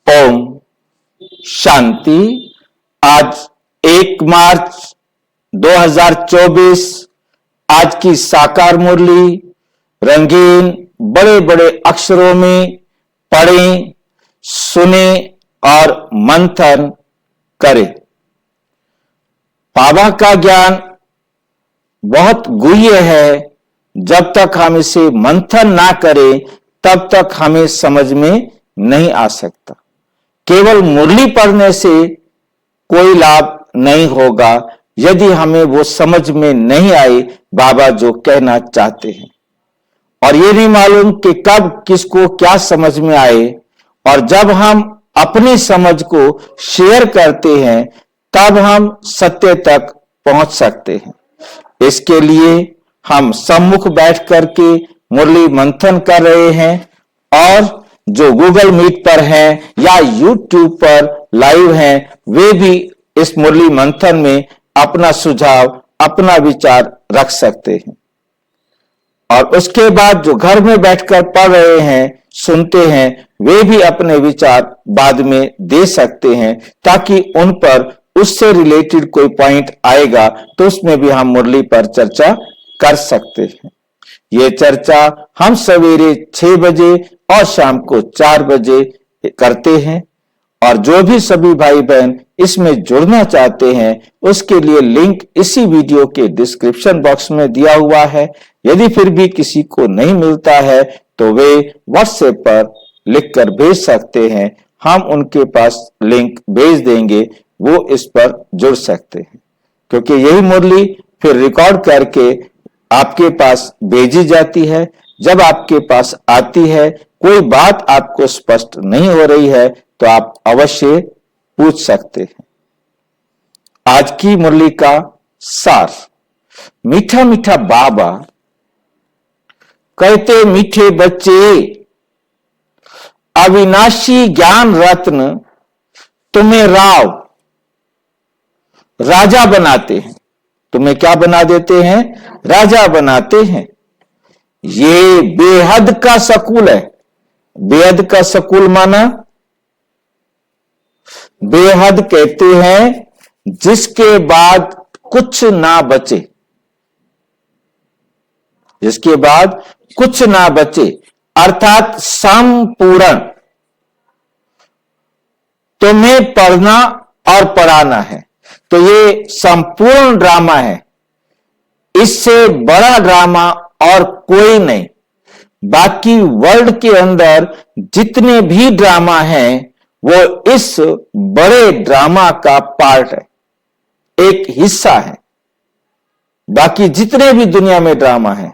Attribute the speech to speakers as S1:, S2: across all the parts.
S1: ओम शांति। आज 1 मार्च 2024 आज की साकार मुरली रंगीन बड़े बड़े अक्षरों में पढ़ें, सुने और मंथन करें। बाबा का ज्ञान बहुत गुह्य है। जब तक हम इसे मंथन ना करें तब तक हमें समझ में नहीं आ सकता। केवल मुरली पढ़ने से कोई लाभ नहीं होगा यदि हमें वो समझ में नहीं आए बाबा जो कहना चाहते हैं। और ये नहीं मालूम कि कब किसको क्या समझ में आए। और जब हम अपनी समझ को शेयर करते हैं तब हम सत्य तक पहुंच सकते हैं। इसके लिए हम सम्मुख बैठ करके मुरली मंथन कर रहे हैं और जो गूगल मीट पर हैं या यूट्यूब पर लाइव हैं वे भी इस मुरली मंथन में अपना सुझाव, अपना विचार रख सकते हैं। और उसके बाद जो घर में बैठकर पढ़ रहे हैं, सुनते हैं, वे भी अपने विचार बाद में दे सकते हैं ताकि उन पर उससे रिलेटेड कोई पॉइंट आएगा तो उसमें भी हम मुरली पर चर्चा कर सकते हैं। ये चर्चा हम सवेरे 6 बजे और शाम को 4 बजे करते हैं। और जो भी सभी भाई बहन इसमें जुड़ना चाहते हैं उसके लिए लिंक इसी वीडियो के डिस्क्रिप्शन बॉक्स में दिया हुआ है। यदि फिर भी किसी को नहीं मिलता है तो वे व्हाट्सएप पर लिखकर भेज सकते हैं, हम उनके पास लिंक भेज देंगे, वो इस पर जुड़ सकते हैं। क्योंकि यही मुरली फिर रिकॉर्ड करके आपके पास भेजी जाती है। जब आपके पास आती है, कोई बात आपको स्पष्ट नहीं हो रही है तो आप अवश्य पूछ सकते हैं। आज की मुरली का सार। मीठा मीठा बाबा कहते, मीठे बच्चे अविनाशी ज्ञान रत्न तुम्हें राजा बनाते हैं। तुम्हें क्या बना देते हैं? राजा बनाते हैं। ये बेहद का सकूल है। बेहद का सकूल माना, बेहद कहते हैं जिसके बाद कुछ ना बचे। जिसके बाद कुछ ना बचे अर्थात संपूर्ण। तुम्हें पढ़ना और पढ़ाना है तो ये संपूर्ण ड्रामा है। इससे बड़ा ड्रामा और कोई नहीं। बाकी वर्ल्ड के अंदर जितने भी ड्रामा हैं वो इस बड़े ड्रामा का पार्ट है, एक हिस्सा है। बाकी जितने भी दुनिया में ड्रामा है,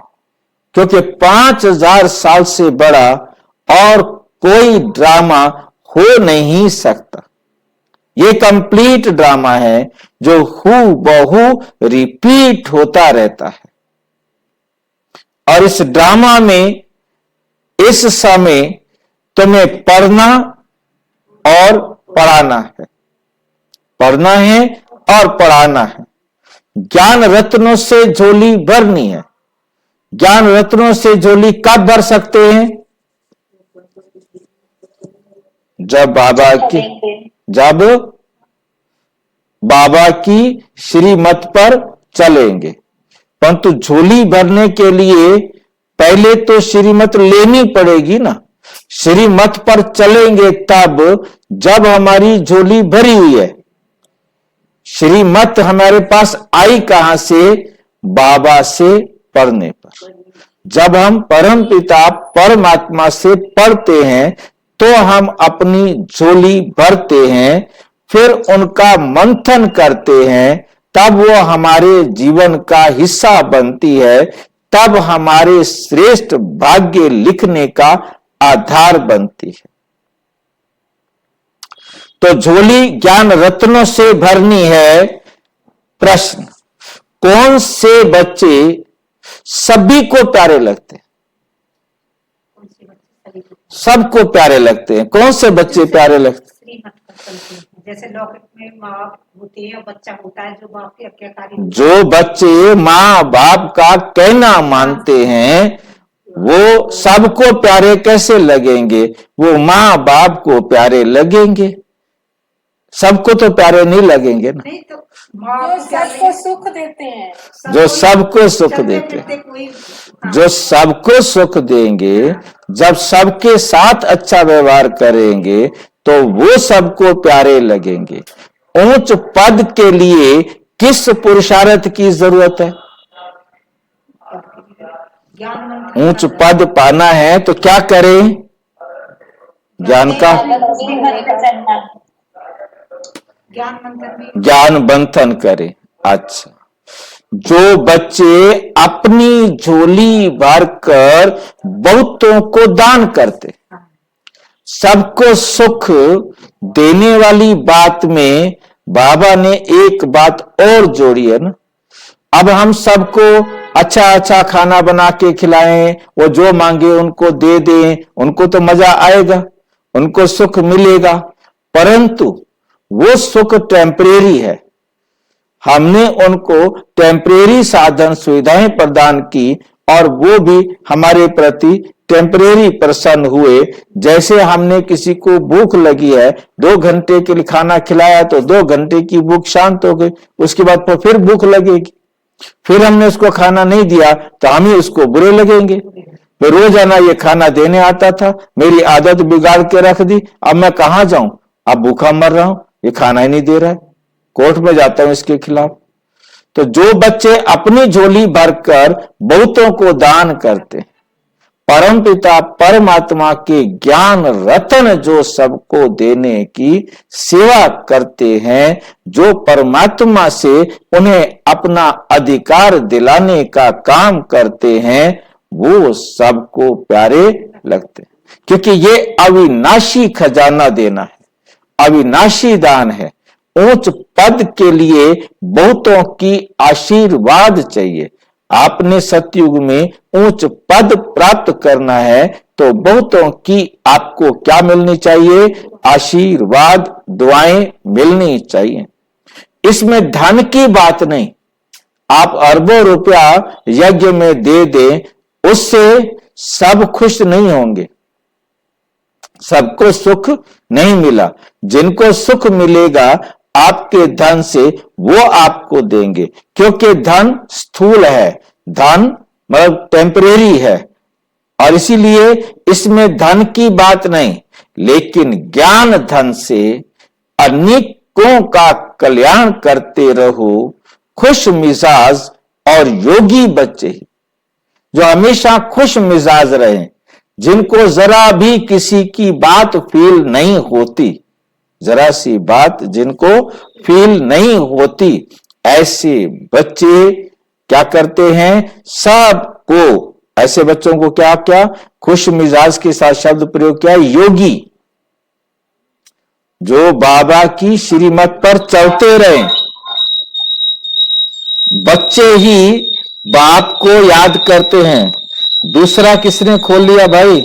S1: क्योंकि 5000 साल से बड़ा और कोई ड्रामा हो नहीं सकता। ये कंप्लीट ड्रामा है जो हूबहू रिपीट होता रहता है। और इस ड्रामा में इस समय तुम्हें पढ़ना और पढ़ाना है। पढ़ना है और पढ़ाना है। ज्ञान रत्नों से झोली भरनी है। ज्ञान रत्नों से झोली कब भर सकते हैं? जब बाबा की श्रीमत पर चलेंगे। परंतु झोली भरने के लिए पहले तो श्रीमत लेनी पड़ेगी ना। श्रीमत पर चलेंगे तब जब हमारी झोली भरी हुई है। श्रीमत हमारे पास आई कहां से? बाबा से पढ़ने पर। जब हम परमपिता परमात्मा से पढ़ते हैं तो हम अपनी झोली भरते हैं, फिर उनका मंथन करते हैं, तब वो हमारे जीवन का हिस्सा बनती है, तब हमारे श्रेष्ठ भाग्य लिखने का आधार बनती है। तो झोली ज्ञान रत्नों से भरनी है। प्रश्न, कौन से बच्चे सभी को प्यारे लगते हैं? सबको प्यारे लगते हैं। कौन से बच्चे प्यारे लगते हैं?
S2: जैसे लॉकेट में माँ बाप होते हैं, बच्चा होता है जो बाप के आज्ञाकारी।
S1: जो बच्चे माँ बाप का कहना मानते हैं वो सबको प्यारे कैसे लगेंगे? वो माँ बाप को प्यारे लगेंगे। सबको तो प्यारे नहीं लगेंगे ना।
S2: नहीं तो माँ
S3: जो
S2: को क्या
S3: सबको सुख देते हैं,
S1: जो सबको सुख
S2: चलते
S1: देते
S2: फिरते कोई
S1: जो सबको सुख देंगे, जब सबके साथ अच्छा व्यवहार करेंगे तो वो सबको प्यारे लगेंगे। ऊंच पद के लिए किस पुरुषार्थ की जरूरत है?
S2: ज्ञान मंथन
S1: ऊंच पद पाना है तो क्या करें? ज्ञान का
S2: ज्ञान मंथन भी
S1: ज्ञान बंधन करें। अच्छा, जो बच्चे अपनी झोली भरकर बहुतों को दान करते, सबको सुख देने वाली बात में बाबा ने एक बात और जोड़ी है ना। अब हम सबको अच्छा अच्छा खाना बना के खिलाएं, वो जो मांगे उनको दे दें, उनको तो मजा आएगा, उनको सुख मिलेगा, परंतु वो सुख टेम्परेरी है। हमने उनको टेम्परेरी साधन सुविधाएं प्रदान की और वो भी हमारे प्रति टेम्परेरी प्रसन्न हुए। जैसे हमने किसी को भूख लगी है, 2 घंटे के लिए खाना खिलाया तो 2 घंटे की भूख शांत हो गई, उसके बाद फिर भूख लगेगी। फिर हमने उसको खाना नहीं दिया तो हम ही उसको बुरे लगेंगे। फिर रोजाना ये खाना देने आता था, मेरी आदत बिगाड़ के रख दी, अब मैं कहां जाऊं? अब भूखा मर रहा हूं, ये खाना ही नहीं दे रहा है, कोर्ट में जाता हूं इसके खिलाफ। तो जो बच्चे अपनी झोली भरकर बहुतों को दान करते, परमपिता परमात्मा के ज्ञान रतन जो सबको देने की सेवा करते हैं, जो परमात्मा से उन्हें अपना अधिकार दिलाने का काम करते हैं, वो सबको प्यारे लगते हैं। क्योंकि ये अविनाशी खजाना देना है, अविनाशी दान है। ऊंच पद के लिए बहुतों की आशीर्वाद चाहिए। आपने सतयुग में ऊंच पद प्राप्त करना है तो बहुतों की आपको क्या मिलनी चाहिए? आशीर्वाद, दुआएं मिलनी चाहिए। इसमें धन की बात नहीं। आप अरबों रुपया यज्ञ में दे दें, उससे सब खुश नहीं होंगे। सबको सुख नहीं मिला। जिनको सुख मिलेगा आपके धन से, वो आपको देंगे, क्योंकि धन स्थूल है, धन मतलब टेम्परेरी है, और इसीलिए इसमें धन की बात नहीं। लेकिन ज्ञान धन से अनेकों का कल्याण करते रहो। खुश मिजाज और योगी बच्चे जो हमेशा खुश मिजाज रहे, जिनको जरा भी किसी की बात फील नहीं होती, जरा सी बात जिनको फील नहीं होती, ऐसे बच्चे क्या करते हैं? सबको, ऐसे बच्चों को क्या क्या खुश मिजाज के साथ शब्द प्रयोग किया, योगी, जो बाबा की श्रीमत पर चलते रहे। बच्चे ही बाप को याद करते हैं। दूसरा किसने खोल लिया भाई?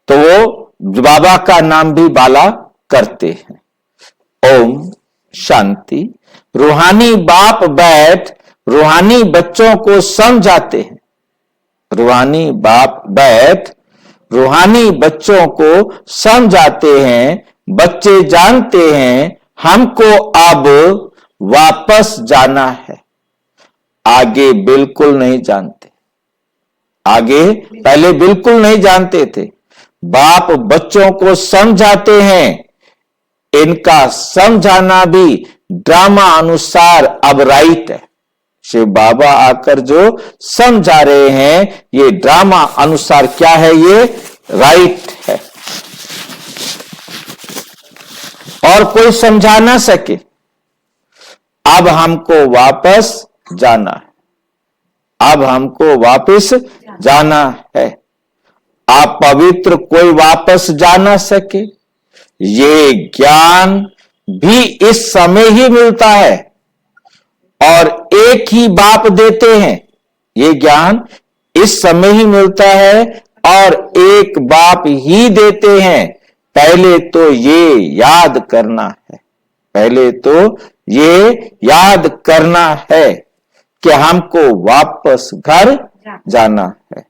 S1: तो वो बाबा का नाम भी बाला करते हैं। ओम शांति। रूहानी बाप बैठ रूहानी बच्चों को समझाते हैं। रूहानी बाप बैठ रूहानी बच्चों को समझाते हैं। बच्चे जानते हैं हमको अब वापस जाना है। आगे बिल्कुल नहीं जानते, आगे पहले बिल्कुल नहीं जानते थे। बाप बच्चों को समझाते हैं। इनका समझाना भी ड्रामा अनुसार अब राइट है। शिव बाबा आकर जो समझा रहे हैं, ये ड्रामा अनुसार क्या है? ये राइट है, और कोई समझा ना सके। अब हमको वापस जाना है, अब हमको वापस जाना है। आप पवित्र कोई वापस जा ना सके। ये ज्ञान भी इस समय ही मिलता है। और एक ही बाप देते हैं। ये ज्ञान इस समय ही मिलता है और एक बाप ही देते हैं। पहले तो ये याद करना है, पहले तो ये याद करना है कि हमको वापस घर जाना है।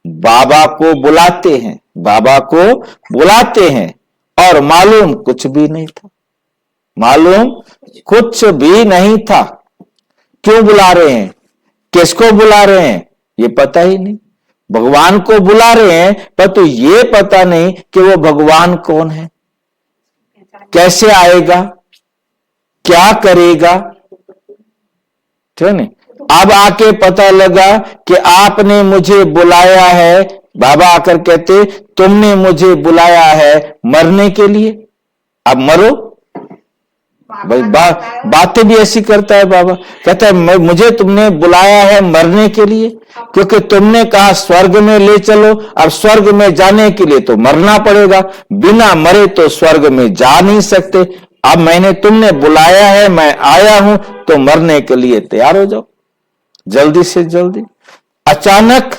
S1: बाबा को बुलाते हैं, बाबा को बुलाते हैं और मालूम कुछ भी नहीं था, मालूम कुछ भी नहीं था। क्यों बुला रहे हैं, किसको बुला रहे हैं, ये पता ही नहीं। भगवान को बुला रहे हैं पर तो ये पता नहीं कि वो भगवान कौन है, कैसे आएगा, क्या करेगा, ठीक है। अब आके पता लगा कि आपने मुझे बुलाया है। बाबा आकर कहते तुमने मुझे बुलाया है मरने के लिए, अब मरो। भाई बातें भी ऐसी करता है बाबा, कहता है मुझे तुमने बुलाया है मरने के लिए, क्योंकि तुमने कहा स्वर्ग में ले चलो। अब स्वर्ग में जाने के लिए तो मरना पड़ेगा, बिना मरे तो स्वर्ग में जा नहीं सकते। अब मैंने तुमने बुलाया है, मैं आया हूं, तो मरने के लिए तैयार हो जाओ जल्दी से जल्दी। अचानक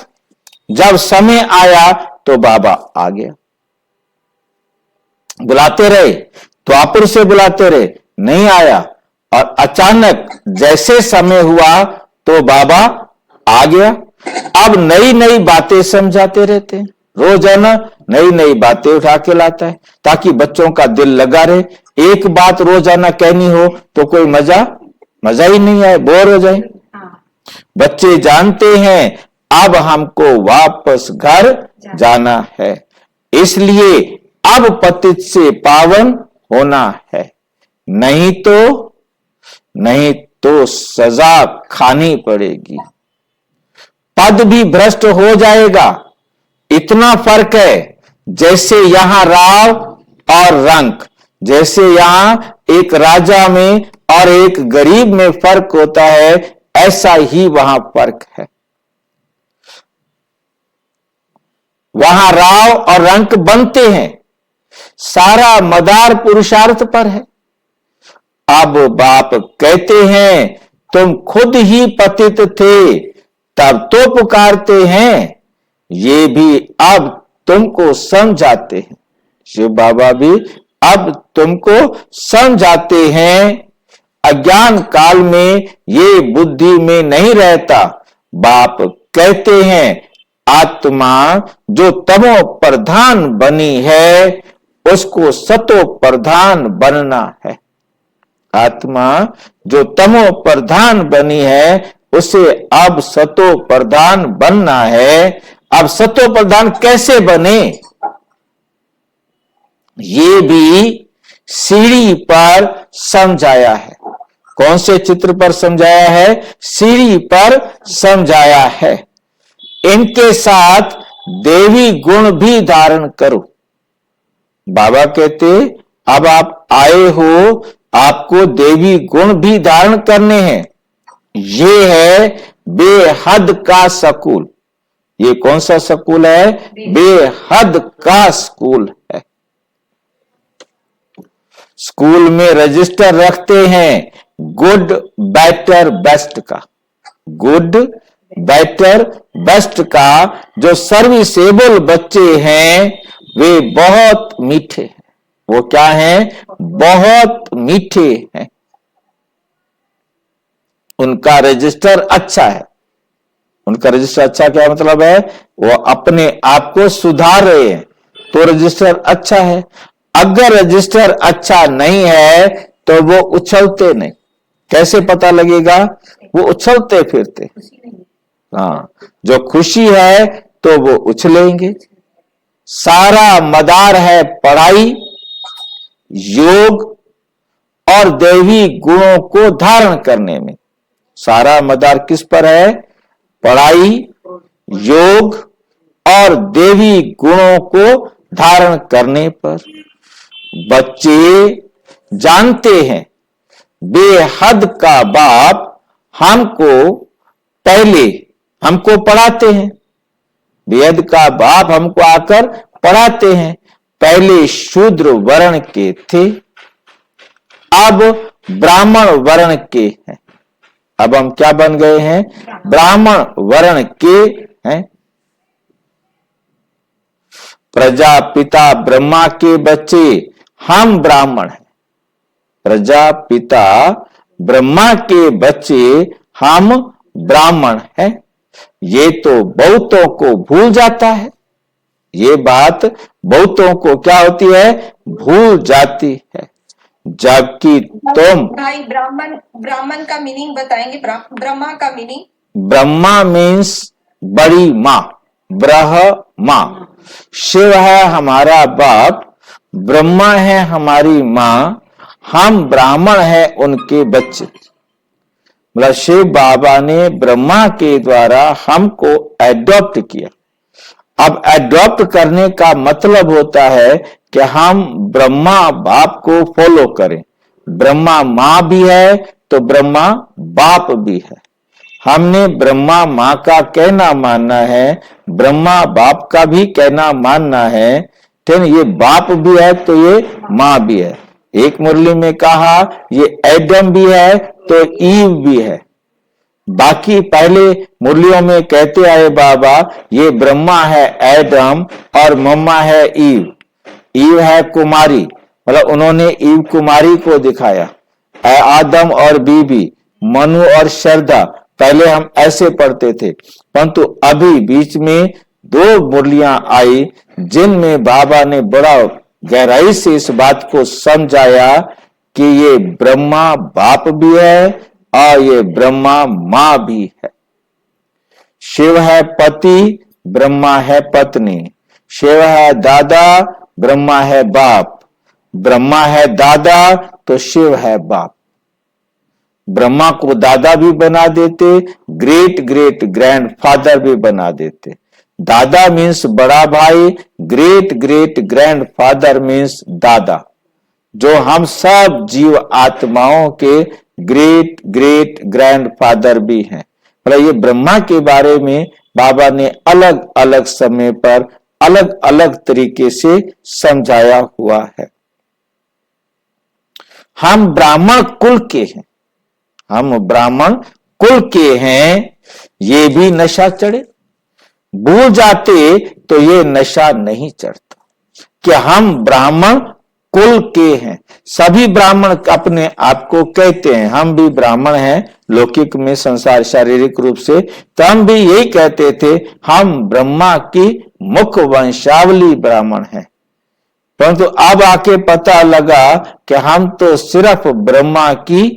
S1: जब समय आया तो बाबा आ गया। बुलाते रहे, द्वापर से बुलाते रहे, नहीं आया, और अचानक जैसे समय हुआ तो बाबा आ गया। अब नई नई बातें समझाते रहते हैं, रोजाना नई नई बातें उठा के लाता है ताकि बच्चों का दिल लगा रहे। एक बात रोजाना कहनी हो तो कोई मजा ही नहीं आए, बोर हो जाए। बच्चे जानते हैं अब हमको वापस घर जाना है, इसलिए अब पतित से पावन होना है, नहीं तो सजा खानी पड़ेगी, पद भी भ्रष्ट हो जाएगा। इतना फर्क है, जैसे यहां राव और रंक, जैसे यहां एक राजा में और एक गरीब में फर्क होता है, ऐसा ही वहां फर्क है। वहां राव और रंक बनते हैं, सारा मदार पुरुषार्थ पर है। अब बाप कहते हैं तुम खुद ही पतित थे तब तो पुकारते हैं, ये भी अब तुमको समझाते हैं। शिव बाबा भी अब तुमको समझाते हैं। अज्ञान काल में ये बुद्धि में नहीं रहता। बाप कहते हैं आत्मा जो तमो प्रधान बनी है उसको सतो प्रधान बनना है। आत्मा जो तमो प्रधान बनी है उसे अब सतो प्रधान बनना है। अब सतो प्रधान कैसे बने, ये भी सीढ़ी पर समझाया है। कौन से चित्र पर समझाया है, सीढ़ी पर समझाया है। इनके साथ देवी गुण भी धारण करो। बाबा कहते अब आप आए हो, आपको देवी गुण भी धारण करने हैं। ये है बेहद का स्कूल। ये कौन सा स्कूल है, बेहद का स्कूल है। स्कूल में रजिस्टर रखते हैं गुड बेटर बेस्ट का, गुड बेटर बेस्ट का। जो सर्विसेबल बच्चे हैं वे बहुत मीठे हैं। वो क्या हैं, बहुत मीठे हैं। उनका रजिस्टर अच्छा है। उनका रजिस्टर अच्छा क्या मतलब है, वो अपने आप को सुधार रहे हैं तो रजिस्टर अच्छा है। अगर रजिस्टर अच्छा नहीं है तो वो उछलते नहीं। कैसे पता लगेगा, वो उछलते फिरते। हाँ, जो खुशी है तो वो उछलेंगे। सारा मदार है पढ़ाई, योग और दैवी गुणों को धारण करने में। सारा मदार किस पर है, पढ़ाई, योग और देवी गुणों को धारण करने पर। बच्चे जानते हैं बेहद का बाप हमको पढ़ाते हैं। बेहद का बाप हमको आकर पढ़ाते हैं। पहले शूद्र वर्ण के थे, अब ब्राह्मण वर्ण के हैं। अब हम क्या बन गए हैं? ब्राह्मण वर्ण के हैं। प्रजापिता ब्रह्मा के बच्चे हम ब्राह्मण हैं। प्रजापिता ब्रह्मा के बच्चे हम ब्राह्मण हैं। ये तो बहुतों को भूल जाता है। ये बात बहुतों को क्या होती है? भूल जाती है। जबकि तुम
S3: भाई ब्राह्मण ब्राह्मण का मीनिंग बताएंगे? ब्रह्मा का मीनिंग?
S1: ब्रह्मा मीन्स बड़ी माँ, ब्रह्मा। शिव है हमारा बाप, ब्रह्मा है हमारी माँ, हम ब्राह्मण हैं उनके बच्चे। मतलब शिव बाबा ने ब्रह्मा के द्वारा हमको एडॉप्ट किया। अब एडॉप्ट करने का मतलब होता है कि हम ब्रह्मा बाप को फॉलो करें। ब्रह्मा माँ भी है तो ब्रह्मा बाप भी है। हमने ब्रह्मा माँ का कहना मानना है, ब्रह्मा बाप का भी कहना मानना है। ठीक, ये बाप भी है तो ये माँ भी है। एक मुरली में कहा ये एडम भी है तो ईव भी है। बाकी पहले मुरलियों में कहते आए बाबा ये ब्रह्मा है एडम और मम्मा है ईव। ईव है कुमारी, मतलब उन्होंने ईव कुमारी को दिखाया। आदम और बीबी, मनु और श्रद्धा, पहले हम ऐसे पढ़ते थे। परंतु अभी बीच में 2 मुरलियां आई जिनमें बाबा ने बड़ा गहराई से इस बात को समझाया कि ये ब्रह्मा बाप भी है और ये ब्रह्मा माँ भी है। शिव है पति, ब्रह्मा है पत्नी। शिव है दादा, ब्रह्मा है बाप। ब्रह्मा है दादा तो शिव है बाप। ब्रह्मा को दादा भी बना देते, ग्रेट ग्रेट ग्रैंड फादर भी बना देते। दादा मीन्स बड़ा भाई, great great grand father means दादा, जो हम सब जीव आत्माओं के ग्रेट ग्रेट ग्रैंड फादर भी हैं। मतलब ये ब्रह्मा के बारे में बाबा ने अलग अलग समय पर अलग अलग तरीके से समझाया हुआ है। हम ब्राह्मण कुल के हैं, हम ब्राह्मण कुल के हैं। ये भी नशा चढ़े, भूल जाते तो ये नशा नहीं चढ़ता कि हम ब्राह्मण कुल के हैं। सभी ब्राह्मण अपने आप को कहते हैं, हम भी ब्राह्मण हैं लौकिक में, संसार शारीरिक रूप से, तो हम भी यही कहते थे हम ब्रह्मा की मुख्य वंशावली ब्राह्मण हैं। परंतु अब आके पता लगा कि हम तो सिर्फ ब्रह्मा की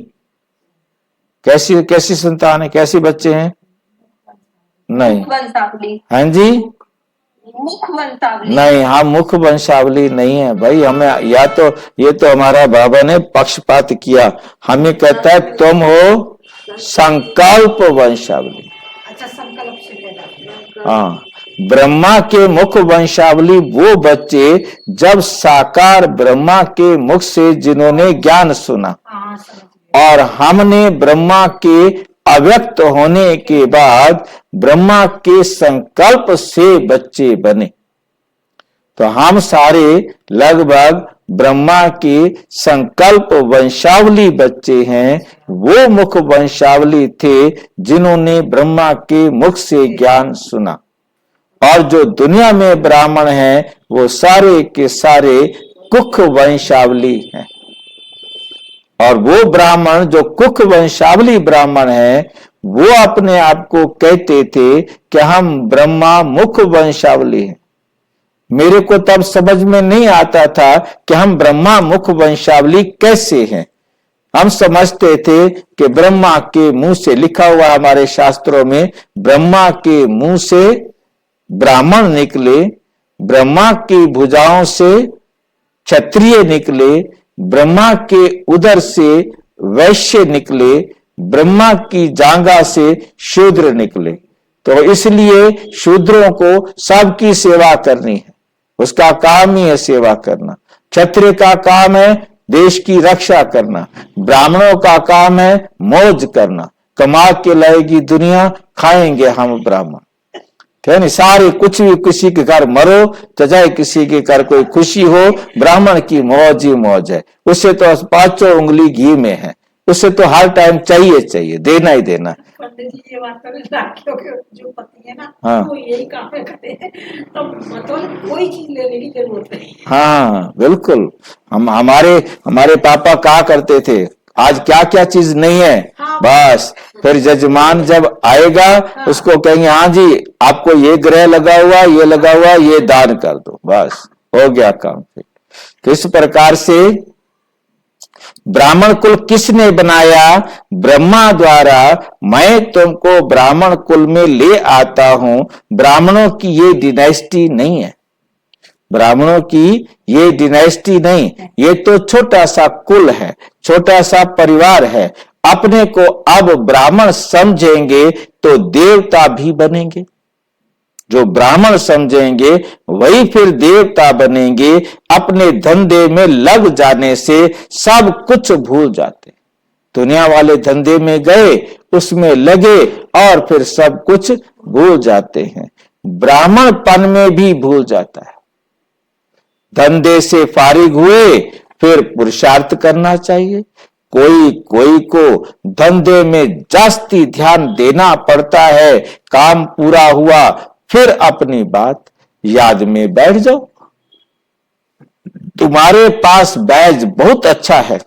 S1: कैसी कैसी संतान है, कैसी बच्चे हैं? नहीं,
S3: वंशावली।
S1: हाँ जी,
S3: मुख वंशावली
S1: नहीं, हम मुख्य वंशावली नहीं है भाई। हमें या तो ये तो हमारा बाबा ने पक्षपात किया, हमें कहता है तुम हो संकल्प वंशावली।
S2: अच्छा, संकल्प से लेना।
S1: हाँ, ब्रह्मा के मुख वंशावली वो बच्चे जब साकार ब्रह्मा के मुख से जिन्होंने ज्ञान सुना,
S2: हाँ, समझ गए।
S1: और हमने ब्रह्मा के अव्यक्त होने के बाद ब्रह्मा के संकल्प से बच्चे बने। तो हम सारे लगभग ब्रह्मा के संकल्प वंशावली बच्चे हैं। वो मुख वंशावली थे जिन्होंने ब्रह्मा के मुख से ज्ञान सुना। और जो दुनिया में ब्राह्मण हैं वो सारे के सारे कुख वंशावली हैं। और वो ब्राह्मण जो कुख वंशावली ब्राह्मण हैं वो अपने आप को कहते थे कि हम ब्रह्मा मुख वंशावली हैं। मेरे को तब समझ में नहीं आता था कि हम ब्रह्मा मुख वंशावली कैसे हैं। हम समझते थे कि ब्रह्मा के मुंह से, लिखा हुआ हमारे शास्त्रों में, ब्रह्मा के मुंह से ब्राह्मण निकले, ब्रह्मा की भुजाओं से क्षत्रिय निकले, ब्रह्मा के उदर से वैश्य निकले, ब्रह्मा की जांघा से शूद्र निकले। तो इसलिए शूद्रों को सबकी सेवा करनी है, उसका काम ही है सेवा करना। क्षत्रिय का काम है देश की रक्षा करना, ब्राह्मणों का काम है मौज करना। कमा के लाएगी दुनिया, खाएंगे हम ब्राह्मण। ठीक है, सारे कुछ भी, किसी के घर मरो तो चाहे किसी के घर कोई खुशी हो, ब्राह्मण की मौज ही मौज है। उससे तो 5 उंगली घी में है। उसे तो हर टाइम चाहिए चाहिए, देना ही देना।
S2: पंडित जी ये बात करें राखियों के जो पति है ना,
S1: हाँ।
S2: वो यही काम करते हैं, तो मतलब कोई चीज लेने की जरूरत नहीं।
S1: हाँ बिल्कुल, हमारे हमारे पापा कहा करते थे, आज क्या क्या चीज नहीं है,
S2: हाँ।
S1: बस फिर जजमान जब आएगा
S2: हाँ।
S1: उसको कहेंगे हाँ जी आपको ये ग्रह लगा हुआ, ये लगा हुआ, ये दान कर दो, बस हो गया काम। फिर तो इस प्रकार से ब्राह्मण कुल किसने बनाया? ब्रह्मा द्वारा। मैं तुमको ब्राह्मण कुल में ले आता हूं। ब्राह्मणों की ये डिनाइस्टी नहीं है, ब्राह्मणों की ये डिनाइस्टी नहीं, ये तो छोटा सा कुल है, छोटा सा परिवार है। अपने को अब ब्राह्मण समझेंगे तो देवता भी बनेंगे। जो ब्राह्मण समझेंगे वही फिर देवता बनेंगे। अपने धंधे में लग जाने से सब कुछ भूल जाते। दुनिया वाले धंधे में गए, उसमें लगे और फिर सब कुछ भूल जाते हैं। ब्राह्मणपन में भी भूल जाता है। धंधे से फारिग हुए फिर पुरुषार्थ करना चाहिए। कोई कोई को धंधे में जास्ती ध्यान देना पड़ता है। काम पूरा हुआ फिर अपनी बात याद में बैठ जाओ। तुम्हारे पास बैज बहुत अच्छा है,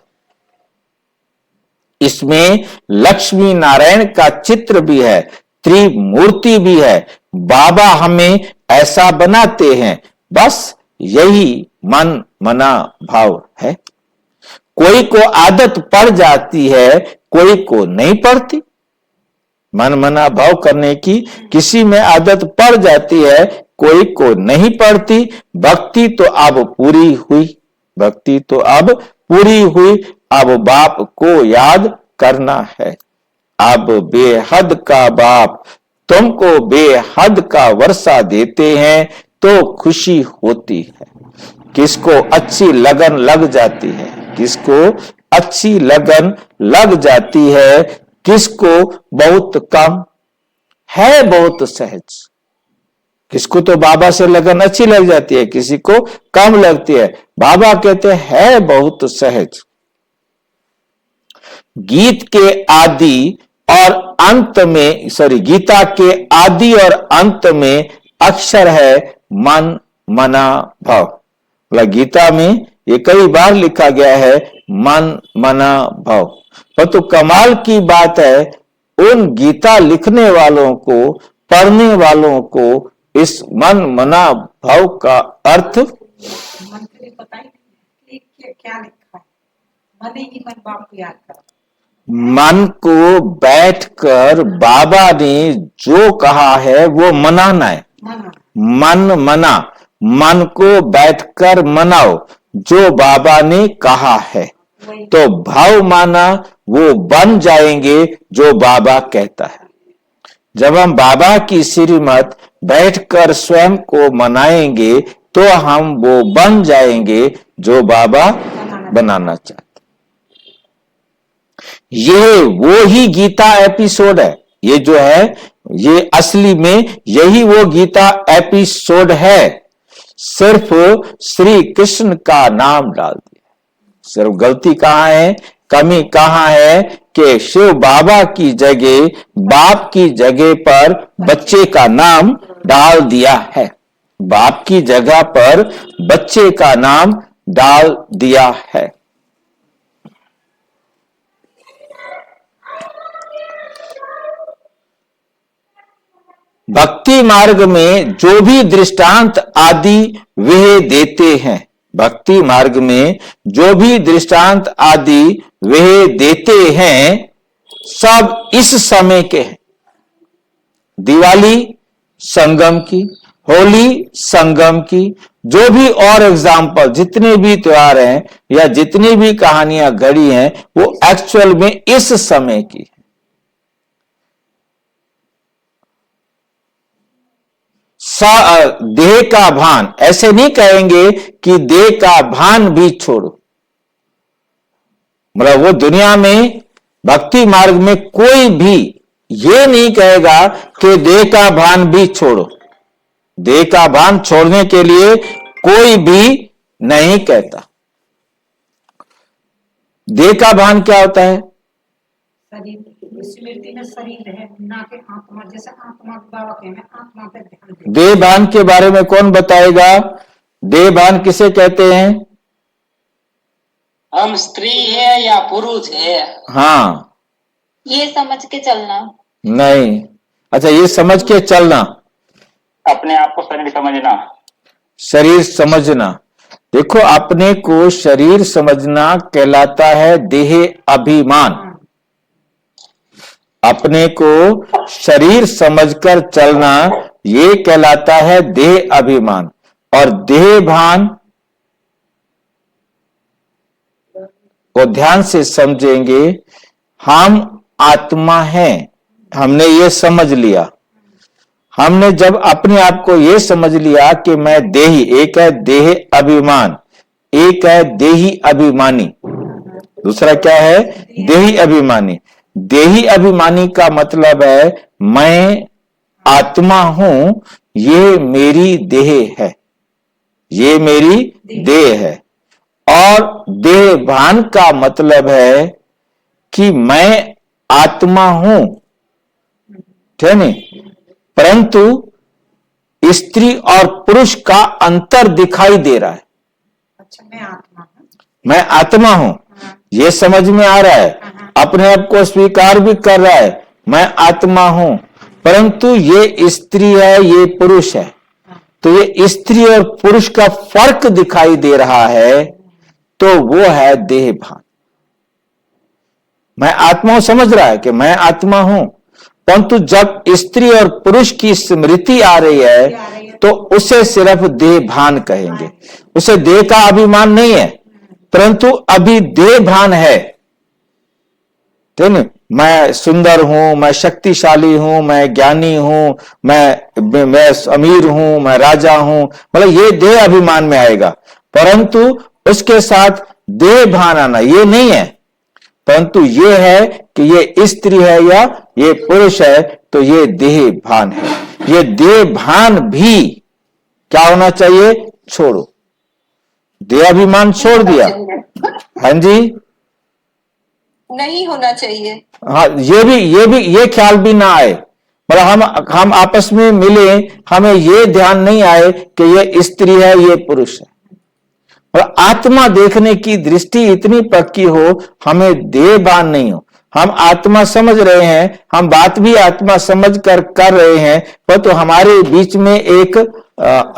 S1: इसमें लक्ष्मी नारायण का चित्र भी है, त्रिमूर्ति भी है। बाबा हमें ऐसा बनाते हैं, बस यही मन मना भाव है। कोई को आदत पड़ जाती है, कोई को नहीं पड़ती। मन मना भाव करने की किसी में आदत पड़ जाती है, कोई को नहीं पड़ती। भक्ति तो अब पूरी हुई, भक्ति तो अब पूरी हुई। अब बाप को याद करना है। अब बेहद का बाप तुमको बेहद का वर्षा देते हैं तो खुशी होती है। किसको अच्छी लगन लग जाती है, किसको अच्छी लगन लग जाती है, किसको बहुत कम है, बहुत सहज। किसको तो बाबा से लगन अच्छी लग जाती है, किसी को कम लगती है। बाबा कहते हैं बहुत सहज। गीत के आदि और अंत में, गीता के आदि और अंत में अक्षर है मन मना भाव। गीता में ये कई बार लिखा गया है मन मना भाव। पर तो कमाल की बात है, उन गीता लिखने वालों को, पढ़ने वालों को इस मन मना भाव का अर्थ
S2: मन के लिए पता ही नहीं कि क्या लिखा है। मन ही मन बाप को याद करो।
S1: मन को बैठकर बाबा ने जो कहा है वो मनाना है। मन मना, मन को बैठकर मनाओ जो बाबा ने कहा है, तो भाव माना वो बन जाएंगे जो बाबा कहता है। जब हम बाबा की श्रीमत बैठकर स्वयं को मनाएंगे तो हम वो बन जाएंगे जो बाबा बनाना चाहते। ये वो ही गीता एपिसोड है, ये जो है ये असली में यही वो गीता एपिसोड है। सिर्फ श्री कृष्ण का नाम डाल दिया। सिर्फ गलती कहां है, कमी कहां है कि शिव बाबा की जगह, बाप की जगह पर बच्चे का नाम डाल दिया है। बाप की जगह पर बच्चे का नाम डाल दिया है। भक्ति मार्ग में जो भी दृष्टांत आदि वे देते हैं, भक्ति मार्ग में जो भी दृष्टांत आदि वे देते हैं, सब इस समय के हैं। दिवाली संगम की, होली संगम की, जो भी और एग्जाम्पल जितने भी त्योहार हैं या जितनी भी कहानियां घड़ी हैं, वो एक्चुअल में इस समय की। देह का भान, ऐसे नहीं कहेंगे कि देह का भान भी छोड़ो। मतलब वो दुनिया में भक्ति मार्ग में कोई भी ये नहीं कहेगा कि देह का भान भी छोड़ो। देह का भान छोड़ने के लिए कोई भी नहीं कहता। देह का भान क्या होता है?
S2: शरीर स्मृति में शरीर है, ना कि आत्मा। जैसे आत्मा बाबा कहना, आत्मा पे ध्यान दे।
S1: देह भान के बारे में कौन बताएगा? देह भान किसे कहते हैं?
S4: हम स्त्री है या पुरुष है?
S1: हाँ,
S5: ये समझ के चलना।
S1: नहीं, अच्छा, ये समझ के चलना,
S4: अपने आप को शरीर समझना।
S1: शरीर समझना। देखो, अपने को शरीर समझना कहलाता है देह अभिमान। अपने को शरीर समझकर चलना ये कहलाता है देह अभिमान। और देह भान को ध्यान से समझेंगे, हम आत्मा हैं, हमने ये समझ लिया। हमने जब अपने आप को ये समझ लिया कि मैं देही, एक है देह अभिमान, एक है देही अभिमानी, दूसरा क्या है? देही अभिमानी। देही अभिमानी का मतलब है मैं आत्मा हूं, ये मेरी देह है, ये मेरी देह है। और देह भान का मतलब है कि मैं आत्मा हूं, ठीक नहीं, परंतु स्त्री और पुरुष का अंतर दिखाई दे रहा है।
S2: अच्छा, मैं आत्मा हूँ।
S1: मैं आत्मा हूं, ये समझ में आ रहा है, अपने आप को स्वीकार भी कर रहा है, मैं आत्मा हूं, परंतु ये स्त्री है, ये पुरुष है। तो ये स्त्री और पुरुष का फर्क दिखाई दे रहा है, तो वो है देह भान। मैं आत्मा हूं समझ रहा है कि मैं आत्मा हूं, परंतु जब स्त्री और पुरुष की स्मृति आ रही है तो उसे सिर्फ देह भान कहेंगे। उसे देह का अभिमान नहीं है, परंतु अभी देह भान है। ठीक है, मैं सुंदर हूं, मैं शक्तिशाली हूं, मैं ज्ञानी हूं, मैं अमीर हूं, मैं राजा हूं, मतलब ये देह अभिमान में आएगा। परंतु उसके साथ देह भान आना ये नहीं है, परंतु ये है कि ये स्त्री है या ये पुरुष है, तो ये देह भान है। ये देह भान भी क्या होना चाहिए? छोड़ो, देह अभिमान छोड़ दिया। हाँ जी,
S3: नहीं होना चाहिए।
S1: हाँ, ये ख्याल भी ना आए, मतलब हम आपस में मिले, हमें ये ध्यान नहीं आए कि ये स्त्री है, ये पुरुष है। और आत्मा देखने की दृष्टि इतनी पक्की हो, हमें देह भान नहीं हो। हम आत्मा समझ रहे हैं, हम बात भी आत्मा समझ कर रहे हैं, पर तो हमारे बीच में एक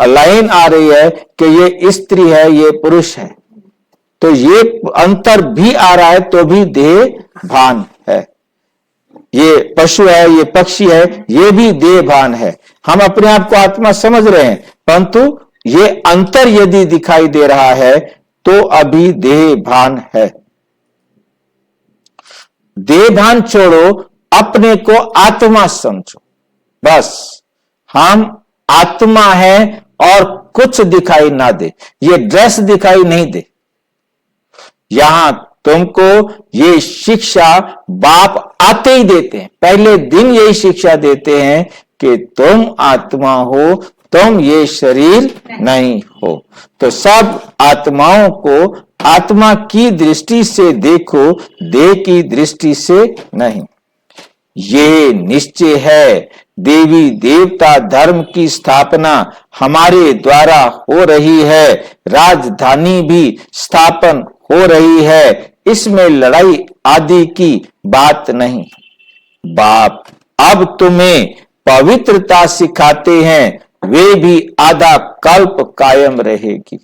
S1: लाइन आ रही है कि ये स्त्री है, ये पुरुष है, तो ये अंतर भी आ रहा है, तो भी देह भान है। ये पशु है, ये पक्षी है, ये भी देह भान है। हम अपने आप को आत्मा समझ रहे हैं, परंतु ये अंतर यदि दिखाई दे रहा है तो अभी देह भान है। देह भान छोड़ो, अपने को आत्मा समझो, बस हम आत्मा है और कुछ दिखाई ना दे, ये ड्रेस दिखाई नहीं दे। यहां तुमको ये शिक्षा बाप आते ही देते हैं, पहले दिन यही शिक्षा देते हैं कि तुम आत्मा हो, तुम ये शरीर नहीं हो। तो सब आत्माओं को आत्मा की दृष्टि से देखो, देह की दृष्टि से नहीं। ये निश्चय है, देवी देवता धर्म की स्थापना हमारे द्वारा हो रही है, राजधानी भी स्थापन हो रही है, इसमें लड़ाई आदि की बात नहीं। बाप अब तुम्हें पवित्रता सिखाते हैं, वे भी आधा कल्प कायम रहेगी।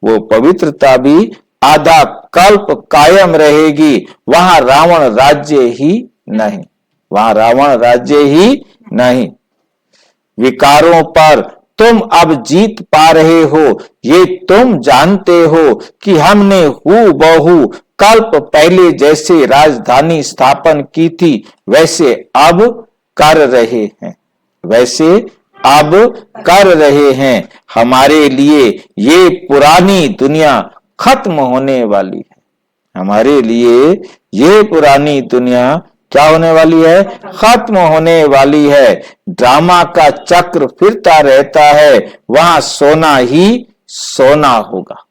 S1: वो पवित्रता भी आधा कल्प कायम रहेगी। वहां रावण राज्य ही नहीं, वहां रावण राज्य ही नहीं। विकारों पर तुम अब जीत पा रहे हो, ये तुम जानते हो कि हमने हूबहू कल्प पहले जैसे राजधानी स्थापन की थी, वैसे अब कर रहे हैं, वैसे अब कर रहे हैं। हमारे लिए ये पुरानी दुनिया खत्म होने वाली है। हमारे लिए ये पुरानी दुनिया क्या होने वाली है? खत्म होने वाली है। ड्रामा का चक्र फिरता रहता है, वहां सोना ही सोना होगा।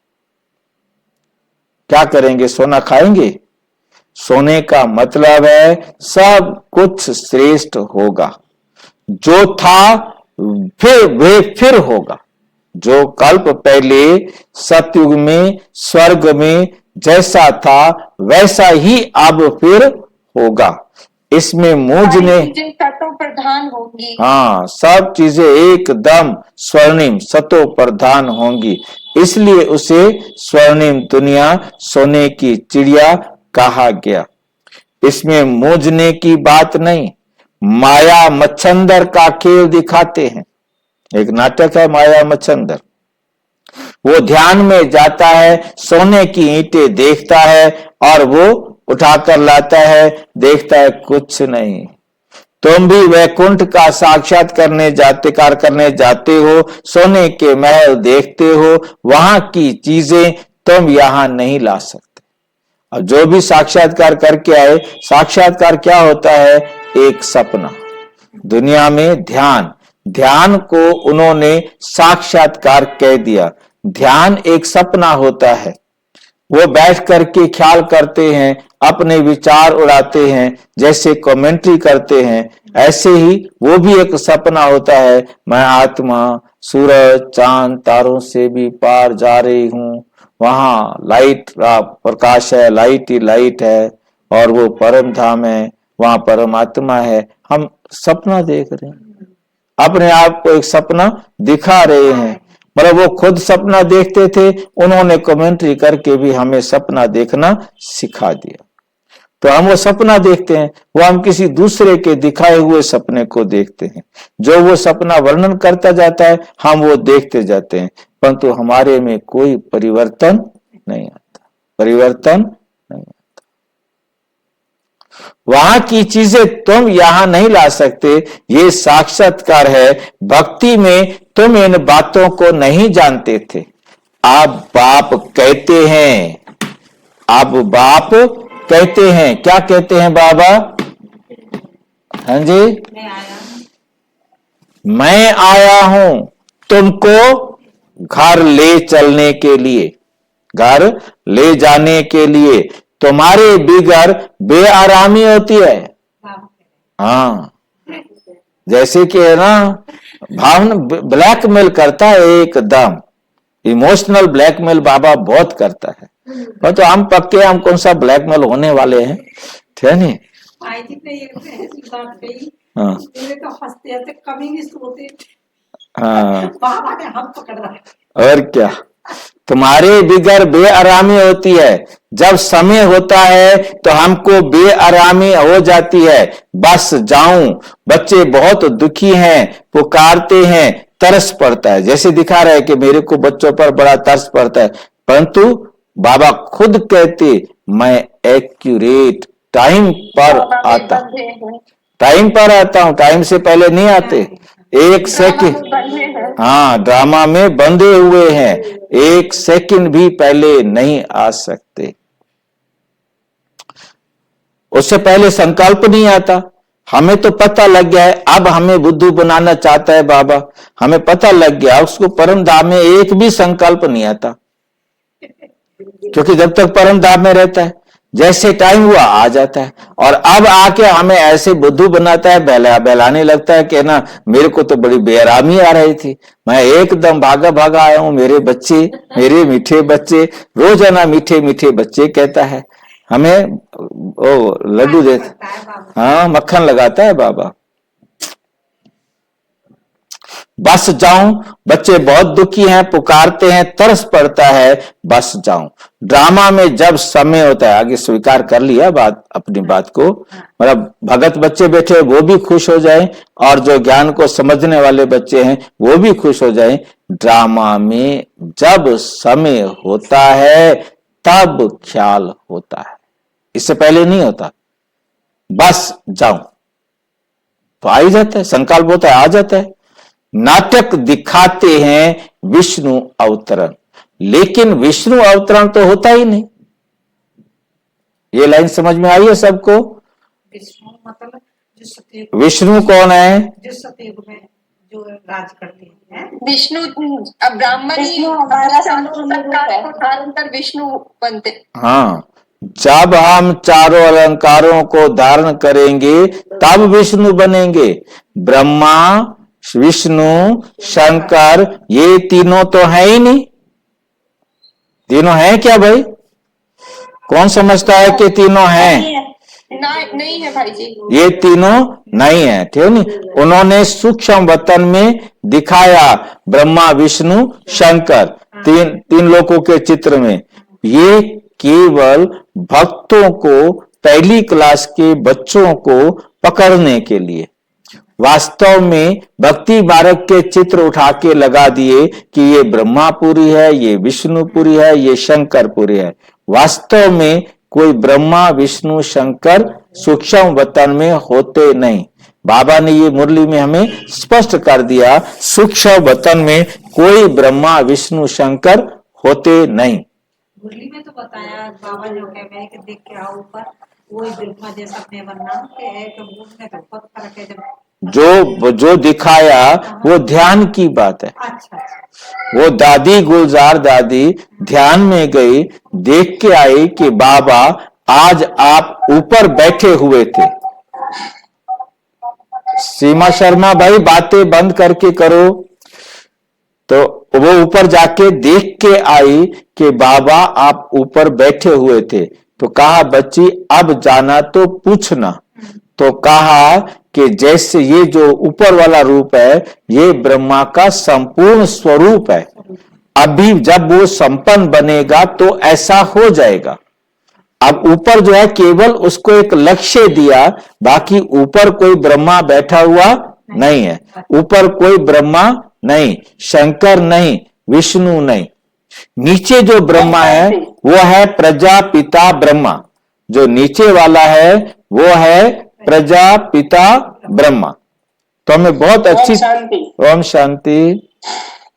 S1: क्या करेंगे? सोना खाएंगे? सोने का मतलब है सब कुछ श्रेष्ठ होगा। जो था फिर होगा। जो कल्प पहले सतयुग में स्वर्ग में जैसा था वैसा ही अब फिर होगा। इसमें मुझने
S3: सारी चीजें तत्व प्रधान होंगी।
S1: हाँ, सब चीजें एकदम स्वर्णिम सतो प्रधान होंगी, इसलिए उसे स्वर्णिम दुनिया सोने की चिड़िया कहा गया। इसमें मूझने की बात नहीं। माया मच्छंदर का खेल दिखाते हैं। एक नाटक है माया मच्छंदर। वो ध्यान में जाता है, सोने की ईंटें देखता है और वो उठाकर लाता है, देखता है कुछ नहीं। तुम भी वैकुंठ का साक्षात करने जाते हो, सोने के महल देखते हो, वहां की चीजें तुम यहां नहीं ला सकते। और जो भी साक्षात्कार करके आए, साक्षात्कार क्या होता है? एक सपना। दुनिया में ध्यान को उन्होंने साक्षात्कार कह दिया। ध्यान एक सपना होता है। वो बैठ करके ख्याल करते हैं, अपने विचार उड़ाते हैं, जैसे कमेंट्री करते हैं, ऐसे ही वो भी एक सपना होता है। मैं आत्मा सूरज चांद तारों से भी पार जा रही हूं, वहां लाइट का प्रकाश है, लाइट ही लाइट है, और वो परम धाम है, वहां परमात्मा है। हम सपना देख रहे हैं, अपने आप को एक सपना दिखा रहे हैं। मतलब वो खुद सपना देखते थे, उन्होंने कमेंट्री करके भी हमें सपना देखना सिखा दिया। तो हम वो सपना देखते हैं, वो हम किसी दूसरे के दिखाए हुए सपने को देखते हैं। जो वो सपना वर्णन करता जाता है, हम वो देखते जाते हैं, परंतु हमारे में कोई परिवर्तन नहीं आता। परिवर्तन नहीं आता। वहां की चीजें तुम यहां नहीं ला सकते, ये साक्षात्कार है। भक्ति में तुम इन बातों को नहीं जानते थे। अब बाप कहते हैं, अब बाप कहते हैं, क्या कहते हैं बाबा? हाँ जी, मैं आया हूं तुमको घर ले चलने के लिए, घर ले जाने के लिए। तुम्हारे बिगर बेआरामी होती है। हाँ, जैसे कि है ना, भावना ब्लैकमेल करता है, एकदम इमोशनल ब्लैकमेल बाबा बहुत करता है। पर तो हम पक्के, हम कौन सा ब्लैकमेल होने वाले हैं, थे नहीं।
S2: भाई जी ने एक ऐसी बात कही,
S1: हाँ
S2: मेरे तो हंसते हंसते कभी नहीं सोते।
S1: हाँ,
S2: बाबा ने हम पकड़ा।
S1: और क्या, तुम्हारे बिगर बेआरामी होती है। जब समय होता है तो हमको बेआरामी हो जाती है। बस जाऊं, बच्चे बहुत दुखी हैं, पुकारते हैं, तरस पड़ता है। जैसे दिखा रहा है कि मेरे को बच्चों पर बड़ा तरस पड़ता है, परंतु बाबा खुद कहते, मैं एक्यूरेट टाइम पर आता, टाइम पर आता हूं, टाइम से पहले नहीं आते। एक सेकंड, हाँ, ड्रामा में बंधे हुए हैं, एक सेकंड भी पहले नहीं आ सकते। उससे पहले संकल्प नहीं आता। हमें तो पता लग गया है, अब हमें बुद्धू बनाना चाहता है बाबा, हमें पता लग गया। उसको परम धाम में एक भी संकल्प नहीं आता, क्योंकि जब तक परम धाम में रहता है, जैसे टाइम हुआ आ जाता है। और अब आके हमें ऐसे बुद्धू बनाता है, बहलाने लगता है कि ना, मेरे को तो बड़ी बेआरामी आ रही थी, मैं एकदम भागा भागा आया हूं, मेरे बच्चे, मेरे मीठे बच्चे, रोजाना मीठे मीठे बच्चे कहता है, हमें ओ लड्डू देता, हाँ, मक्खन लगाता है बाबा। बस जाऊं, बच्चे बहुत दुखी हैं, पुकारते हैं, तरस पड़ता है, बस जाऊं। ड्रामा में जब समय होता है, आगे स्वीकार कर लिया बात, अपनी बात को, मतलब भगत बच्चे बैठे वो भी खुश हो जाएं, और जो ज्ञान को समझने वाले बच्चे हैं वो भी खुश हो जाएं। ड्रामा में जब समय होता है तब ख्याल होता है, इससे पहले नहीं होता। बस जाऊं तो आ ही जाता है, संकल्प होता है, आ जाता है। नाटक दिखाते हैं विष्णु अवतरण, लेकिन विष्णु अवतरण तो होता ही नहीं। ये लाइन समझ में आई है सबको?
S2: विष्णु मतलब जो सतयुग,
S1: विष्णु कौन है?
S2: जो सतयुग में जो राज करते हैं।
S3: विष्णु ब्राह्मण ही
S5: विष्णु हमारा
S3: संसार को धारण कर विष्णु बनते।
S1: हाँ, जब हम चारों अलंकारों को धारण करेंगे तब विष्णु बनेंगे। ब्रह्मा, विष्णु, शंकर, ये तीनों तो है ही नहीं। तीनों हैं क्या भाई? कौन समझता है कि तीनों हैं?
S3: नहीं है भाई जी।
S1: ये तीनों नहीं है, ठीक है नहीं। उन्होंने सूक्ष्म वतन में दिखाया, ब्रह्मा, विष्णु, शंकर, तीन लोगों के चित्र में। ये केवल भक्तों को, पहली क्लास के बच्चों को पकड़ने के लिए। वास्तव में भक्ति मार्ग के चित्र उठा के लगा दिए कि ये ब्रह्मापुरी है, ये विष्णुपुरी है, ये शंकरपुरी है। वास्तव में कोई ब्रह्मा, विष्णु, शंकर सूक्ष्म वतन में होते नहीं। बाबा ने ये मुरली में हमें स्पष्ट कर दिया, सूक्ष्म वतन में कोई ब्रह्मा, विष्णु, शंकर होते नहीं।
S2: मुरली में तो बताया बाबा जो कह रहे कि देख के आओ ऊपर, वही ब्रह्मा जैसा अपने बनना है, तो उसमें तो बहुत फर्क है। जब
S1: जो दिखाया वो ध्यान की बात है।
S2: अच्छा,
S1: वो दादी, गुलजार दादी ध्यान में गई, देख के आई कि बाबा आज आप ऊपर बैठे हुए थे। सीमा शर्मा भाई बातें बंद करके करो। तो वो ऊपर जाके देख के आई कि बाबा आप ऊपर बैठे हुए थे। तो कहा, बच्ची अब जाना तो पूछना। तो कहा कि जैसे ये जो ऊपर वाला रूप है, ये ब्रह्मा का संपूर्ण स्वरूप है। अभी जब वो संपन्न बनेगा तो ऐसा हो जाएगा। अब ऊपर जो है केवल उसको एक लक्ष्य दिया, बाकी ऊपर कोई ब्रह्मा बैठा हुआ नहीं है। ऊपर कोई ब्रह्मा नहीं, शंकर नहीं, विष्णु नहीं। नीचे जो ब्रह्मा है वो है प्रजापिता ब्रह्मा। जो नीचे वाला है वो है प्रजापिता ब्रह्मा। तो हमें बहुत अच्छी, ओम शांति।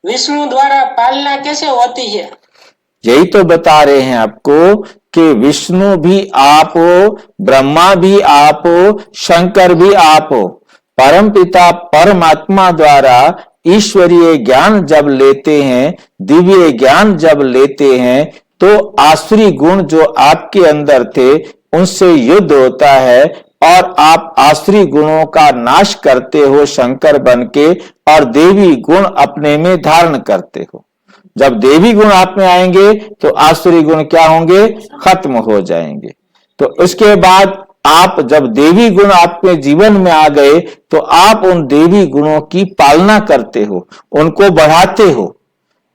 S6: विष्णु द्वारा पालना कैसे होती है?
S1: यही तो बता रहे हैं आपको कि विष्णु भी आप हो, ब्रह्मा भी आप हो, शंकर भी आप हो। परम पिता परमात्मा द्वारा ईश्वरीय ज्ञान जब लेते हैं, दिव्य ज्ञान जब लेते हैं, तो आसुरी गुण जो आपके अंदर थे उनसे युद्ध होता है और आप आसुरी गुणों का नाश करते हो शंकर बन के, और देवी गुण अपने में धारण करते हो। जब देवी गुण आप में आएंगे तो आसुरी गुण क्या होंगे? खत्म हो जाएंगे। तो उसके बाद आप जब देवी गुण आपके जीवन में आ गए तो आप उन देवी गुणों की पालना करते हो, उनको बढ़ाते हो।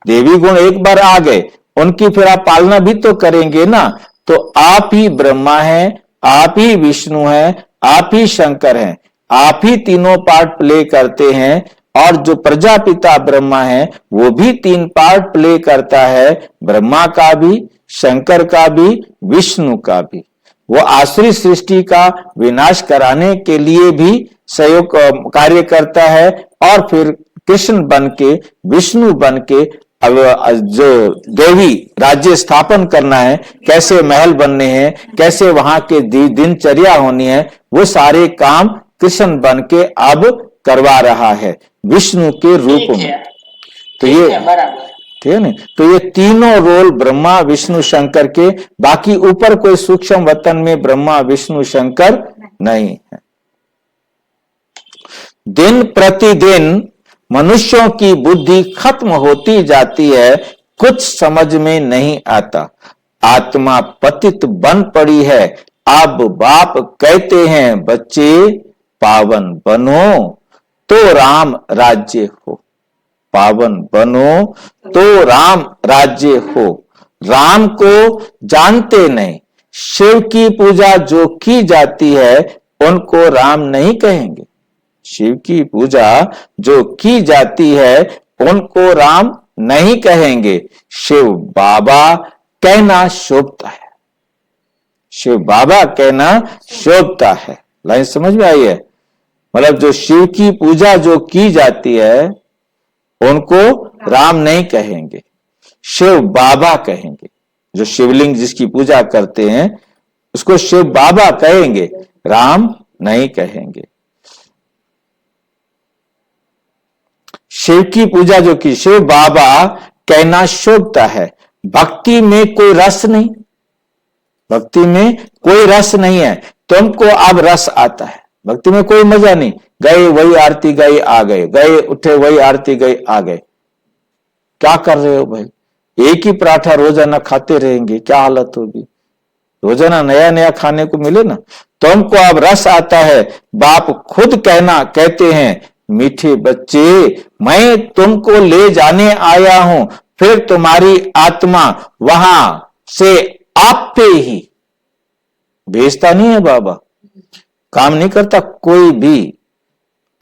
S1: देवी गुण एक बार आ गए, उनकी फिर आप पालना भी तो करेंगे ना। तो आप ही ब्रह्मा हैं, आप ही विष्णु हैं, आप ही शंकर हैं, आप ही तीनों पार्ट प्ले करते हैं। और जो प्रजापिता ब्रह्मा है वो भी 3 पार्ट प्ले करता है, ब्रह्मा का भी, शंकर का भी, विष्णु का भी। वो आसुरी सृष्टि का विनाश कराने के लिए भी सहयोग कार्य करता है, और फिर कृष्ण बन के, विष्णु बन के जो देवी राज्य स्थापन करना है, कैसे महल बनने हैं, कैसे वहां के दिनचर्या होनी है, वो सारे काम कृष्ण बन के अब करवा रहा है विष्णु के रूप में। तो ये ठीक है ना। तो ये तीनों रोल ब्रह्मा, विष्णु, शंकर के, बाकी ऊपर कोई सूक्ष्म वतन में ब्रह्मा, विष्णु, शंकर नहीं है। दिन प्रतिदिन मनुष्यों की बुद्धि खत्म होती जाती है, कुछ समझ में नहीं आता। आत्मा पतित बन पड़ी है। अब बाप कहते हैं, बच्चे पावन बनो तो राम राज्य हो। पावन बनो तो राम राज्य हो। राम को जानते नहीं, शिव की पूजा जो की जाती है उनको राम नहीं कहेंगे। शिव की पूजा जो की जाती है उनको राम नहीं कहेंगे। शिव बाबा कहना शोभता है, शिव बाबा कहना शोभता है। लाइन समझ में आई है? मतलब जो शिव की पूजा जो की जाती है उनको राम नहीं कहेंगे, शिव बाबा कहेंगे। जो शिवलिंग जिसकी पूजा करते हैं उसको शिव बाबा कहेंगे, राम नहीं कहेंगे। शिव की पूजा जो की शिव बाबा कहना शोभता है। भक्ति में कोई रस नहीं, भक्ति में कोई रस नहीं है, तुमको अब रस आता है। भक्ति में कोई मजा नहीं, गए वही आरती गए आ गए, गए उठे वही आरती गए आ गए। क्या कर रहे हो भाई? एक ही पराठा रोजाना खाते रहेंगे, क्या हालत होगी? रोजाना नया नया खाने को मिले ना। तुमको अब रस आता है। बाप खुद कहते हैं, मीठे बच्चे मैं तुमको ले जाने आया हूं, फिर तुम्हारी आत्मा वहां से आप पे ही भेजता नहीं है बाबा, काम नहीं करता कोई भी,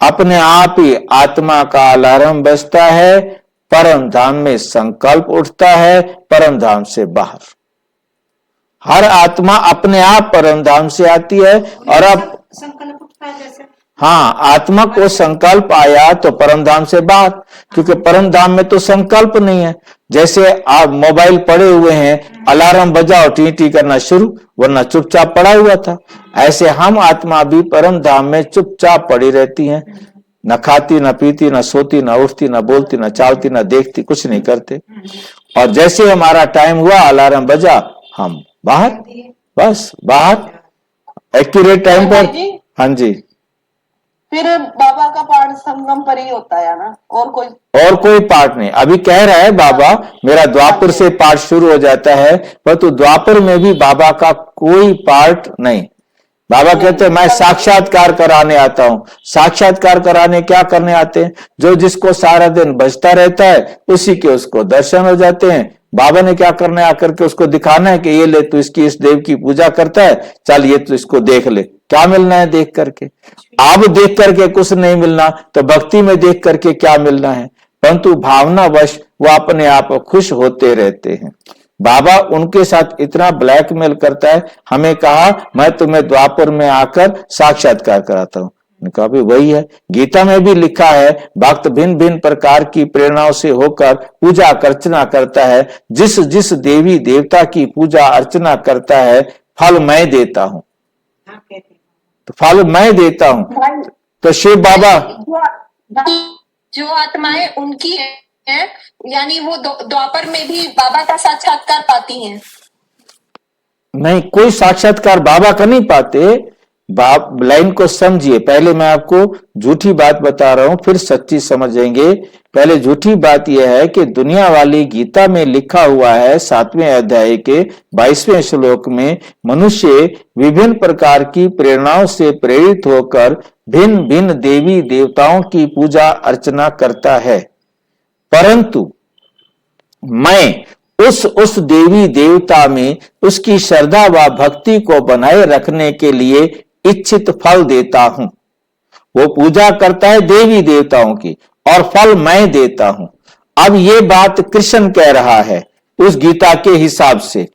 S1: अपने आप ही आत्मा का अलार्म बजता है, परम धाम में संकल्प उठता है, परम धाम से बाहर। हर आत्मा अपने आप परम धाम से आती है। और अब
S2: संकल्प उठता है जैसे,
S1: हाँ, आत्मा को संकल्प आया तो परम धाम से बाहर, क्योंकि परम धाम में तो संकल्प नहीं है। जैसे आप मोबाइल पड़े हुए हैं, अलार्म बजाओ टी टी करना शुरू, वरना चुपचाप पड़ा हुआ था। ऐसे हम आत्मा भी परम धाम में चुपचाप पड़ी रहती हैं, न खाती न पीती न सोती न उठती न बोलती न चालती न देखती, कुछ नहीं करते। और जैसे हमारा टाइम हुआ, अलार्म बजा, हम बाहर, बस बाहर एक्यूरेट टाइम पर। हाँ जी,
S7: फिर बाबा का पाठ संगम पर ही होता है ना, और कोई
S1: पाठ नहीं। अभी कह रहा है बाबा मेरा द्वापर से पाठ शुरू हो जाता है, परंतु द्वापर में भी बाबा का कोई पाठ नहीं। बाबा कहते हैं मैं साक्षात्कार कराने आता हूं। साक्षात्कार कराने क्या करने आते हैं? जो जिसको सारा दिन बजता रहता है उसी के उसको दर्शन हो जाते हैं। बाबा ने क्या करना है? आकर के उसको दिखाना है कि ये ले तू इसकी इस देव की पूजा करता है, चल ये तू इसको देख ले, क्या मिलना है देख करके? अब देख करके कुछ नहीं मिलना, तो भक्ति में देख करके क्या मिलना है? परंतु भावनावश वो अपने आप खुश होते रहते हैं। बाबा उनके साथ इतना ब्लैकमेल करता है। हमें कहा मैं तुम्हें द्वापर में आकर साक्षात्कार कराता हूं। कहा भी वही है, गीता में भी लिखा है भक्त भिन्न भिन्न प्रकार की प्रेरणाओं से होकर पूजा अर्चना करता है। जिस जिस देवी देवता की पूजा अर्चना करता है फल मैं देता हूं, तो फल मैं देता हूं। तो शिव बाबा
S3: जो आत्माएं उनकी हैं, यानी वो द्वापर में भी बाबा का साक्षात्कार पाती हैं?
S1: नहीं, कोई साक्षात्कार बाबा का नहीं पाते। बाप लाइन को समझिए, पहले मैं आपको झूठी बात बता रहा हूं, फिर सच्ची समझेंगे। पहले झूठी बात यह है कि दुनिया वाली गीता में लिखा हुआ है 7वें अध्याय के 22वें श्लोक में, मनुष्य विभिन्न प्रकार की प्रेरणाओं से प्रेरित होकर भिन्न भिन्न देवी देवताओं की पूजा अर्चना करता है, परंतु मैं उस देवी देवता में उसकी श्रद्धा व भक्ति को बनाए रखने के लिए इच्छित फल देता हूं। वो पूजा करता है देवी देवताओं की और फल मैं देता हूं। अब ये बात कृष्ण कह रहा है उस गीता के हिसाब से।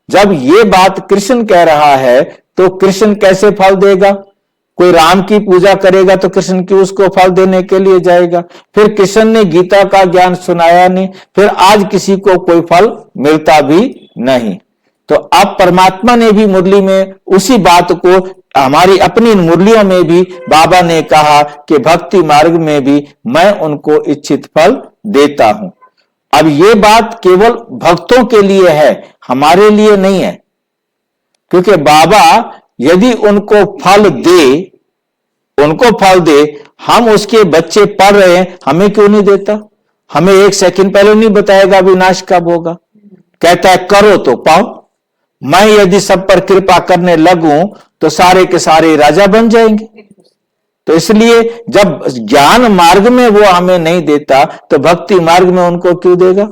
S1: जब ये बात कृष्ण कह रहा है तो कृष्ण कैसे फल देगा? कोई राम की पूजा करेगा तो कृष्ण की उसको फल देने के लिए जाएगा। फिर कृष्ण ने गीता का ज्ञान सुनाया नहीं, फिर आज किसी को कोई फल मिलता भी नहीं। तो अब परमात्मा ने भी मुरली में उसी बात को, हमारी अपनी मुरलियों में भी बाबा ने कहा कि भक्ति मार्ग में भी मैं उनको इच्छित फल देता हूं। अब ये बात केवल भक्तों के लिए है, हमारे लिए नहीं है, क्योंकि बाबा यदि उनको फल दे, हम उसके बच्चे पढ़ रहे हैं, हमें क्यों नहीं देता? हमें एक सेकंड पहले नहीं बताएगा विनाश कब होगा? कहता है करो तो पाओ। मैं यदि सब पर कृपा करने लगूं तो सारे के सारे राजा बन जाएंगे। तो इसलिए जब ज्ञान मार्ग में वो हमें नहीं देता तो भक्ति मार्ग में उनको क्यों देगा?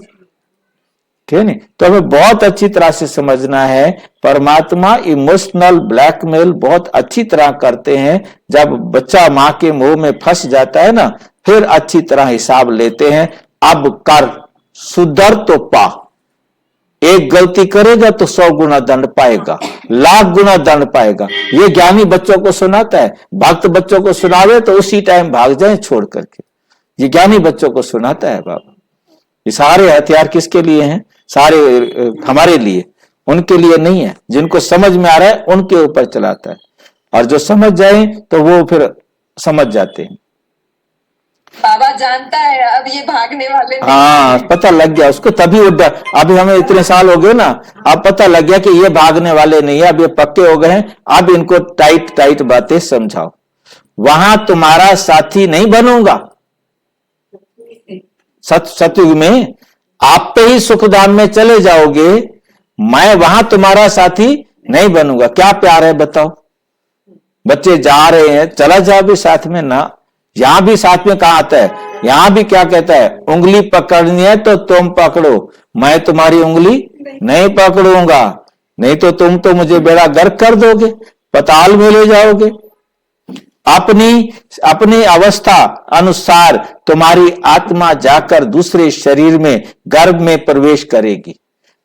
S1: ठीक है नहीं? तो हमें बहुत अच्छी तरह से समझना है, परमात्मा इमोशनल ब्लैकमेल बहुत अच्छी तरह करते हैं। जब बच्चा मां के मोह में फंस जाता है ना, फिर अच्छी तरह हिसाब लेते हैं। अब कर, सुधर तो पा। एक गलती करेगा तो 100 गुना दंड पाएगा, लाख गुना दंड पाएगा। ये ज्ञानी बच्चों को सुनाता है। भक्त बच्चों को सुनावे तो उसी टाइम भाग जाए छोड़ करके। ये ज्ञानी बच्चों को सुनाता है बाबा। ये सारे हथियार किसके लिए हैं? सारे हमारे लिए, उनके लिए नहीं है। जिनको समझ में आ रहा है उनके ऊपर चलाता है, और जो समझ जाए तो वो फिर समझ जाते हैं।
S3: बाबा जानता है अब ये भागने वाले नहीं।
S1: हाँ, पता लग गया उसको, तभी वो अभी हमें इतने साल हो गए ना, अब पता लग गया कि ये भागने वाले नहीं है, अब ये पक्के हो गए हैं। अब इनको टाइट टाइट बातें समझाओ। वहां तुम्हारा साथी नहीं बनूंगा, सतयुग में आप पे ही सुखधाम में चले जाओगे, मैं वहां तुम्हारा साथी नहीं बनूंगा। क्या प्यार है बताओ। बच्चे जा रहे हैं, चला जाओ भी साथ में ना। यहां भी साथ में कहा आता है, यहां भी क्या कहता है, उंगली पकड़नी है तो तुम पकड़ो, मैं तुम्हारी उंगली नहीं पकड़ूंगा, नहीं तो तुम तो मुझे बेड़ा गर्क कर दोगे, पताल में ले जाओगे। अपनी अवस्था अनुसार तुम्हारी आत्मा जाकर दूसरे शरीर में, गर्भ में प्रवेश करेगी,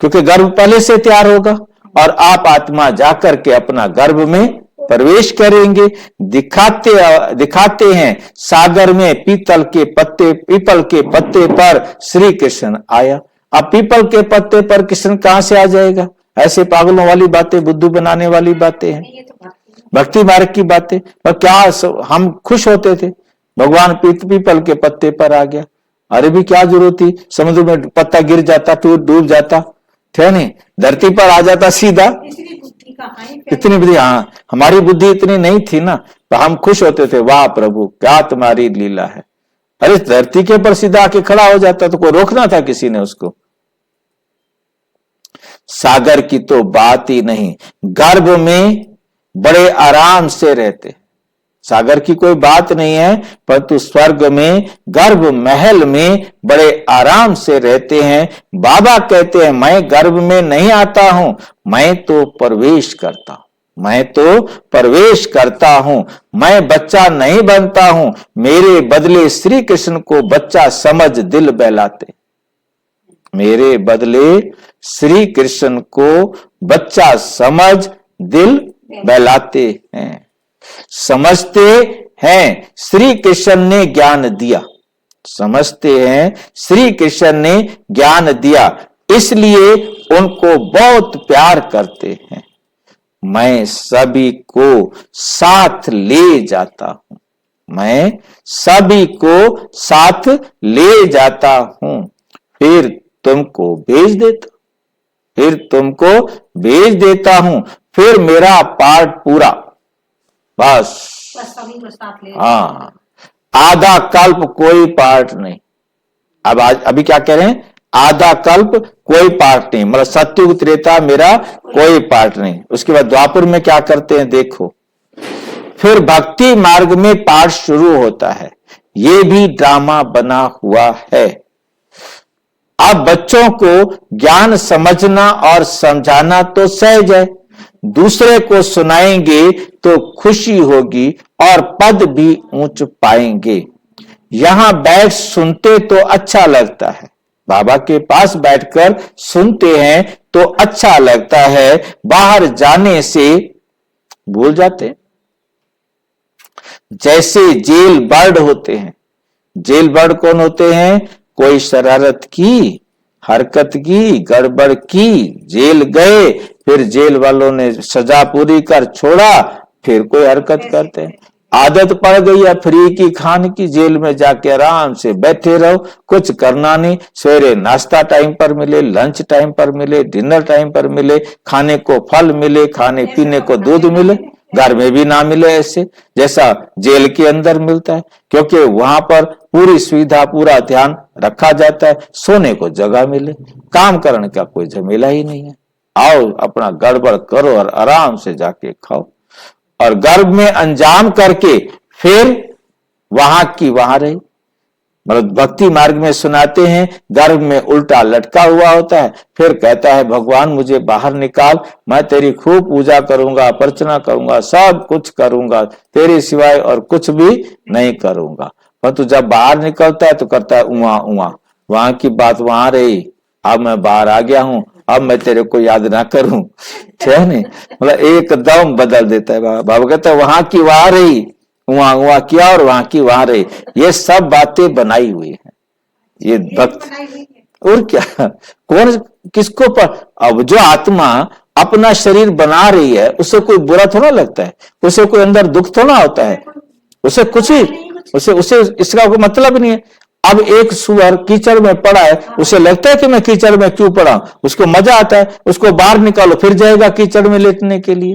S1: क्योंकि गर्भ पहले से तैयार होगा, और आप आत्मा जाकर के अपना गर्भ में प्रवेश करेंगे। दिखाते हैं सागर में पीपल के पत्ते पर श्री कृष्ण आया। अब पीपल के पत्ते पर कृष्ण कहां से आ जाएगा? ऐसे पागलों वाली बातें, बुद्धू बनाने वाली बातें हैं,
S2: ये तो
S1: भक्ति मार्ग की बातें। पर क्या हम खुश होते थे, भगवान पीपल के पत्ते पर आ गया। अरे भी क्या जरूरत थी, समुद्र में पत्ता गिर जाता, टूट डूब जाता, थे नहीं, धरती पर आ जाता सीधा।
S2: इतनी बुद्धि कहाँ है?
S1: इतनी बुद्धि, हाँ, हमारी बुद्धि इतनी नहीं थी ना, तो हम खुश होते थे, वाह प्रभु क्या तुम्हारी लीला है। अरे धरती के ऊपर सीधा आके खड़ा हो जाता तो कोई रोकना था किसी ने उसको। सागर की तो बात ही नहीं, गर्भ में बड़े आराम से रहते, सागर की कोई बात नहीं है, परंतु स्वर्ग में गर्भ महल में बड़े आराम से रहते हैं। बाबा कहते हैं मैं गर्भ में नहीं आता हूं, मैं तो प्रवेश करता हूं, मैं तो प्रवेश करता हूं, मैं बच्चा नहीं बनता हूं, मेरे बदले श्री कृष्ण को बच्चा समझ दिल बहलाते, मेरे बदले श्री कृष्ण को बच्चा समझ दिल बहलाते हैं। समझते हैं श्री कृष्ण ने ज्ञान दिया, समझते हैं श्री कृष्ण ने ज्ञान दिया, इसलिए उनको बहुत प्यार करते हैं। मैं सभी को साथ ले जाता हूं, मैं सभी को साथ ले जाता हूं, फिर तुमको भेज देता, फिर तुमको भेज देता हूं, फिर मेरा पार्ट पूरा, बस
S2: सभी को साथ ले।
S1: हाँ, आधा कल्प कोई पार्ट नहीं। अब अभी क्या कह रहे हैं, आधा कल्प कोई पार्ट नहीं, मतलब सत्युग त्रेता मेरा कोई पार्ट नहीं। उसके बाद द्वापर में क्या करते हैं देखो, फिर भक्ति मार्ग में पार्ट शुरू होता है, ये भी ड्रामा बना हुआ है। अब बच्चों को ज्ञान समझना और समझाना तो सहज है, दूसरे को सुनाएंगे तो खुशी होगी और पद भी ऊंच पाएंगे। यहां बैठ सुनते तो अच्छा लगता है, बाबा के पास बैठकर सुनते हैं तो अच्छा लगता है, बाहर जाने से भूल जाते हैं। जैसे जेल बर्ड होते हैं, जेल बर्ड कौन होते हैं, कोई शरारत की, हरकत की, गड़बड़ की, जेल गए, फिर जेल वालों ने सजा पूरी कर छोड़ा, फिर कोई हरकत करते हैं। आदत पड़ गई है फ्री की खाने की, जेल में जाके आराम से बैठे रहो, कुछ करना नहीं, सवेरे नाश्ता टाइम पर मिले, लंच टाइम पर मिले, डिनर टाइम पर मिले, खाने को फल मिले, खाने पीने को दूध मिले, घर में भी ना मिले ऐसे जैसा जेल के अंदर मिलता है, क्योंकि वहां पर पूरी सुविधा, पूरा ध्यान रखा जाता है, सोने को जगह मिले, काम करने का कोई झमेला ही नहीं है। आओ अपना गड़बड़ करो और आराम से जाके खाओ, और गर्भ में अंजाम करके फिर वहां की वहां रही। मतलब भक्ति मार्ग में सुनाते हैं, गर्भ में उल्टा लटका हुआ होता है, फिर कहता है भगवान मुझे बाहर निकाल, मैं तेरी खूब पूजा करूंगा, अर्चना करूंगा, सब कुछ करूंगा, तेरे सिवाय और कुछ भी नहीं करूंगा। परंतु जब बाहर निकलता है तो करता है उआ उआ, वहां की बात वहां रही, अब मैं बाहर आ गया हूं, अब मैं तेरे को याद ना करूं, ठीक नहीं, मतलब एकदम बदल देता है। बाबा कहता है वहां की वहां रही, वहां वहां किया और वहां की वहां रही, ये सब बातें बनाई हुई हैं, ये भक्त और क्या, कौन किसको पर। अब जो आत्मा अपना शरीर बना रही है उसे कोई बुरा थोड़ा लगता है, उसे कोई अंदर दुख थोड़ा होता है, उसे कुछ ही उसे उसे इसका कोई मतलब नहीं है। अब एक सुअर कीचड़ में पड़ा है, उसे लगता है कि मैं कीचड़ में क्यों पड़ा, उसको मजा आता है, उसको बाहर निकालो फिर जाएगा कीचड़ में लेटने के लिए।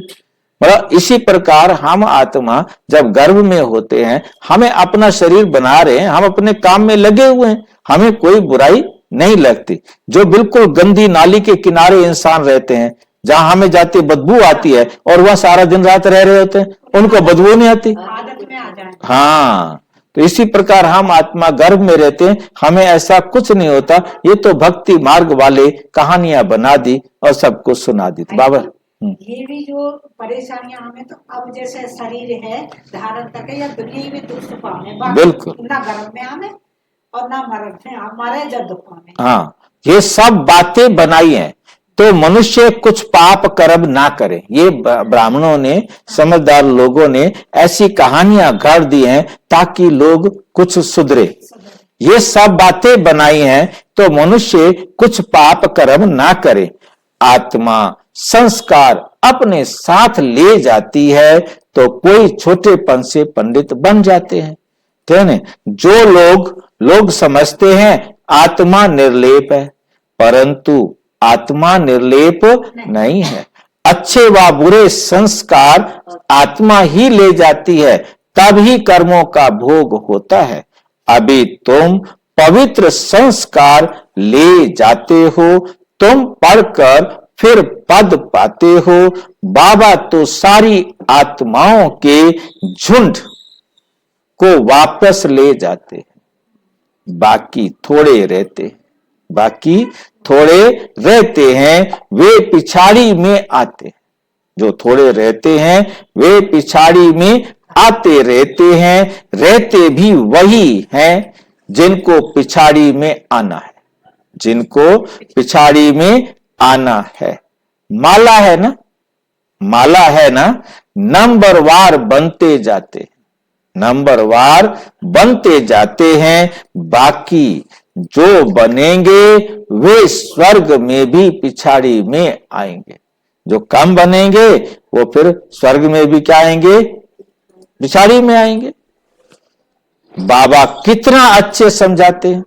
S1: मतलब इसी प्रकार हम आत्मा जब गर्भ में होते हैं, हमें अपना शरीर बना रहे हैं, हम अपने काम में लगे हुए हैं, हमें कोई बुराई नहीं लगती। जो बिल्कुल गंदी नाली के किनारे इंसान रहते हैं, जहां हमें जाती बदबू आती है और वह सारा दिन रात रह रहे होते हैं, उनको बदबू नहीं आती।
S2: आदत में आ जाए।
S1: हाँ, तो इसी प्रकार हम आत्मा गर्भ में रहते हैं, हमें ऐसा कुछ नहीं होता। ये तो भक्ति मार्ग वाले कहानियां बना दी और सबको सुना दी। बाबा
S2: ये भी जो परेशानियां हमें, तो अब जैसे शरीर है धारण तक या दुनिया में दुख पाने,
S1: बिल्कुल।
S2: ना गर्भ में आने और ना मरण में हमारे जब दुख पाने।
S1: हाँ, ये सब बातें बनाई हैं तो मनुष्य कुछ पाप कर्म ना करे। ये ब्राह्मणों ने, समझदार लोगों ने ऐसी कहानियां गढ़ दी हैं ताकि लोग कुछ सुधरे। ये सब बातें बनाई हैं तो मनुष्य कुछ पाप कर्म ना करे। आत्मा संस्कार अपने साथ ले जाती है तो कोई छोटेपन से पंडित बन जाते हैं। कहने जो लोग समझते हैं आत्मा निर्लेप है, परंतु आत्मा निर्लेप नहीं है। अच्छे व बुरे संस्कार आत्मा ही ले जाती है, तभी कर्मों का भोग होता है। अभी तुम पवित्र संस्कार ले जाते हो, तुम पढ़कर फिर पद पाते हो। बाबा तो सारी आत्माओं के झुंड को वापस ले जाते हैं, बाकी थोड़े रहते हैं, वे पिछाड़ी में आते हैं। जो थोड़े रहते हैं वे पिछाड़ी में आते रहते हैं, रहते भी वही हैं जिनको पिछाड़ी में आना है, जिनको पिछाड़ी में आना है। माला है ना, नंबरवार बनते जाते हैं। बाकी जो बनेंगे वे स्वर्ग में भी पिछाड़ी में आएंगे। जो कम बनेंगे वो फिर स्वर्ग में भी क्या आएंगे, पिछाड़ी में आएंगे। बाबा कितना अच्छे समझाते हैं,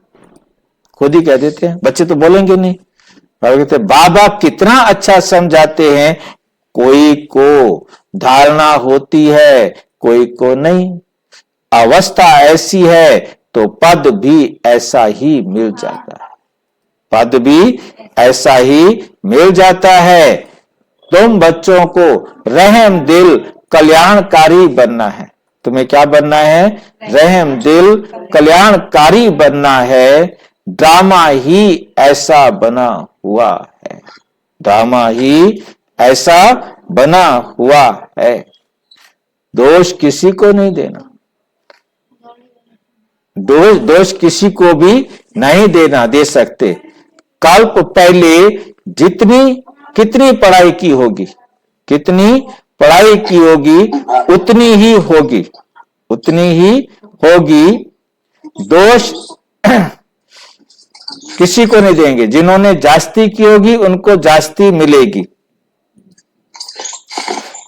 S1: खुद ही कह देते हैं, बच्चे तो बोलेंगे नहीं। कहते बाबा कितना अच्छा समझाते हैं। कोई को धारणा होती है, कोई को नहीं। अवस्था ऐसी है तो पद भी ऐसा ही मिल जाता है। तुम बच्चों को रहम दिल कल्याणकारी बनना है। तुम्हें क्या बनना है? रहम दिल कल्याणकारी बनना है। ड्रामा ही ऐसा बना हुआ है। दोष किसी को नहीं देना, दोष किसी को भी नहीं दे सकते। कल्प पहले कितनी पढ़ाई की होगी, उतनी ही होगी। दोष किसी को नहीं देंगे। जिन्होंने जास्ती की होगी उनको जास्ती मिलेगी।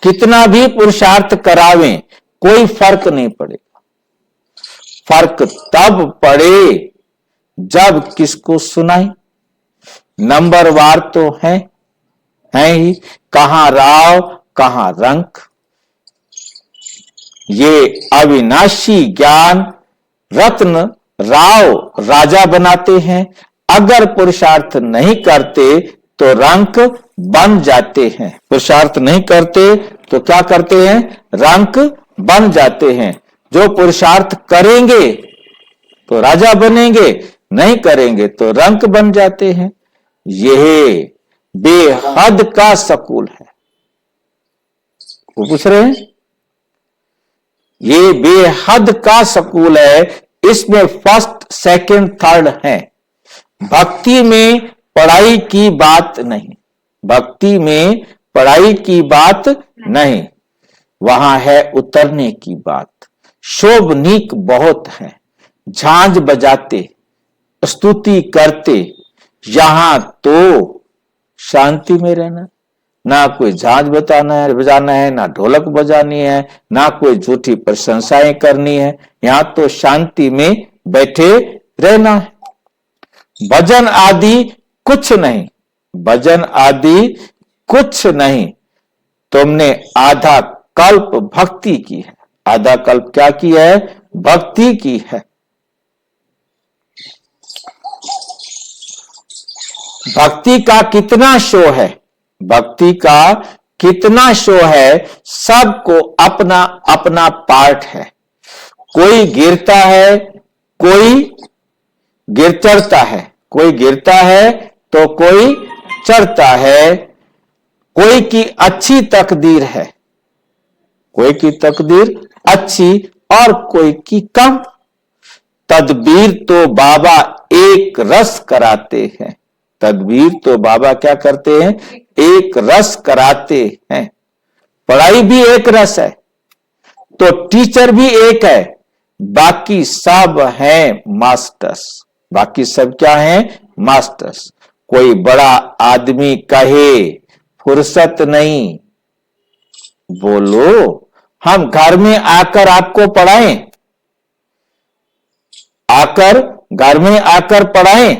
S1: कितना भी पुरुषार्थ करावें कोई फर्क नहीं पड़ेगा। फर्क तब पड़े जब किसको सुनाई। नंबरवार तो है ही, कहां राव कहां रंक। ये अविनाशी ज्ञान रत्न राव राजा बनाते हैं। अगर पुरुषार्थ नहीं करते तो रंक बन जाते हैं। पुरुषार्थ नहीं करते तो क्या करते हैं? रंक बन जाते हैं। जो पुरुषार्थ करेंगे तो राजा बनेंगे, नहीं करेंगे तो रंक बन जाते हैं। यह बेहद का सकूल है। वो पूछ रहे हैं, ये बेहद का सकूल है। इसमें फर्स्ट सेकंड थर्ड है। भक्ति में पढ़ाई की बात नहीं, वहां है उतरने की बात। शोभनीक बहुत है, झांझ बजाते स्तुति करते, यहां तो शांति में रहना। ना कोई झांझ बजाना है, ना ढोलक बजानी है, ना कोई झूठी प्रशंसाएं करनी है। यहां तो शांति में बैठे रहना है। भजन आदि कुछ नहीं, भजन आदि कुछ नहीं। तुमने आधा कल्प भक्ति की है। आधा कल्प क्या की है? भक्ति की है। भक्ति का कितना शो है, भक्ति का कितना शो है। सबको अपना अपना पार्ट है। कोई गिरता है, कोई चढ़ता है, कोई गिरता है तो कोई चढ़ता है। कोई की अच्छी तकदीर है, कोई की तकदीर अच्छी और कोई की कम। तदबीर तो बाबा एक रस कराते हैं। तदबीर तो बाबा क्या करते हैं? एक रस कराते हैं। पढ़ाई भी एक रस है, तो टीचर भी एक है, बाकी सब हैं मास्टर्स। बाकी सब क्या हैं? मास्टर्स। कोई बड़ा आदमी कहे फुर्सत नहीं, बोलो हम घर में आकर आपको पढ़ाएं, आकर घर में आकर पढ़ाएं।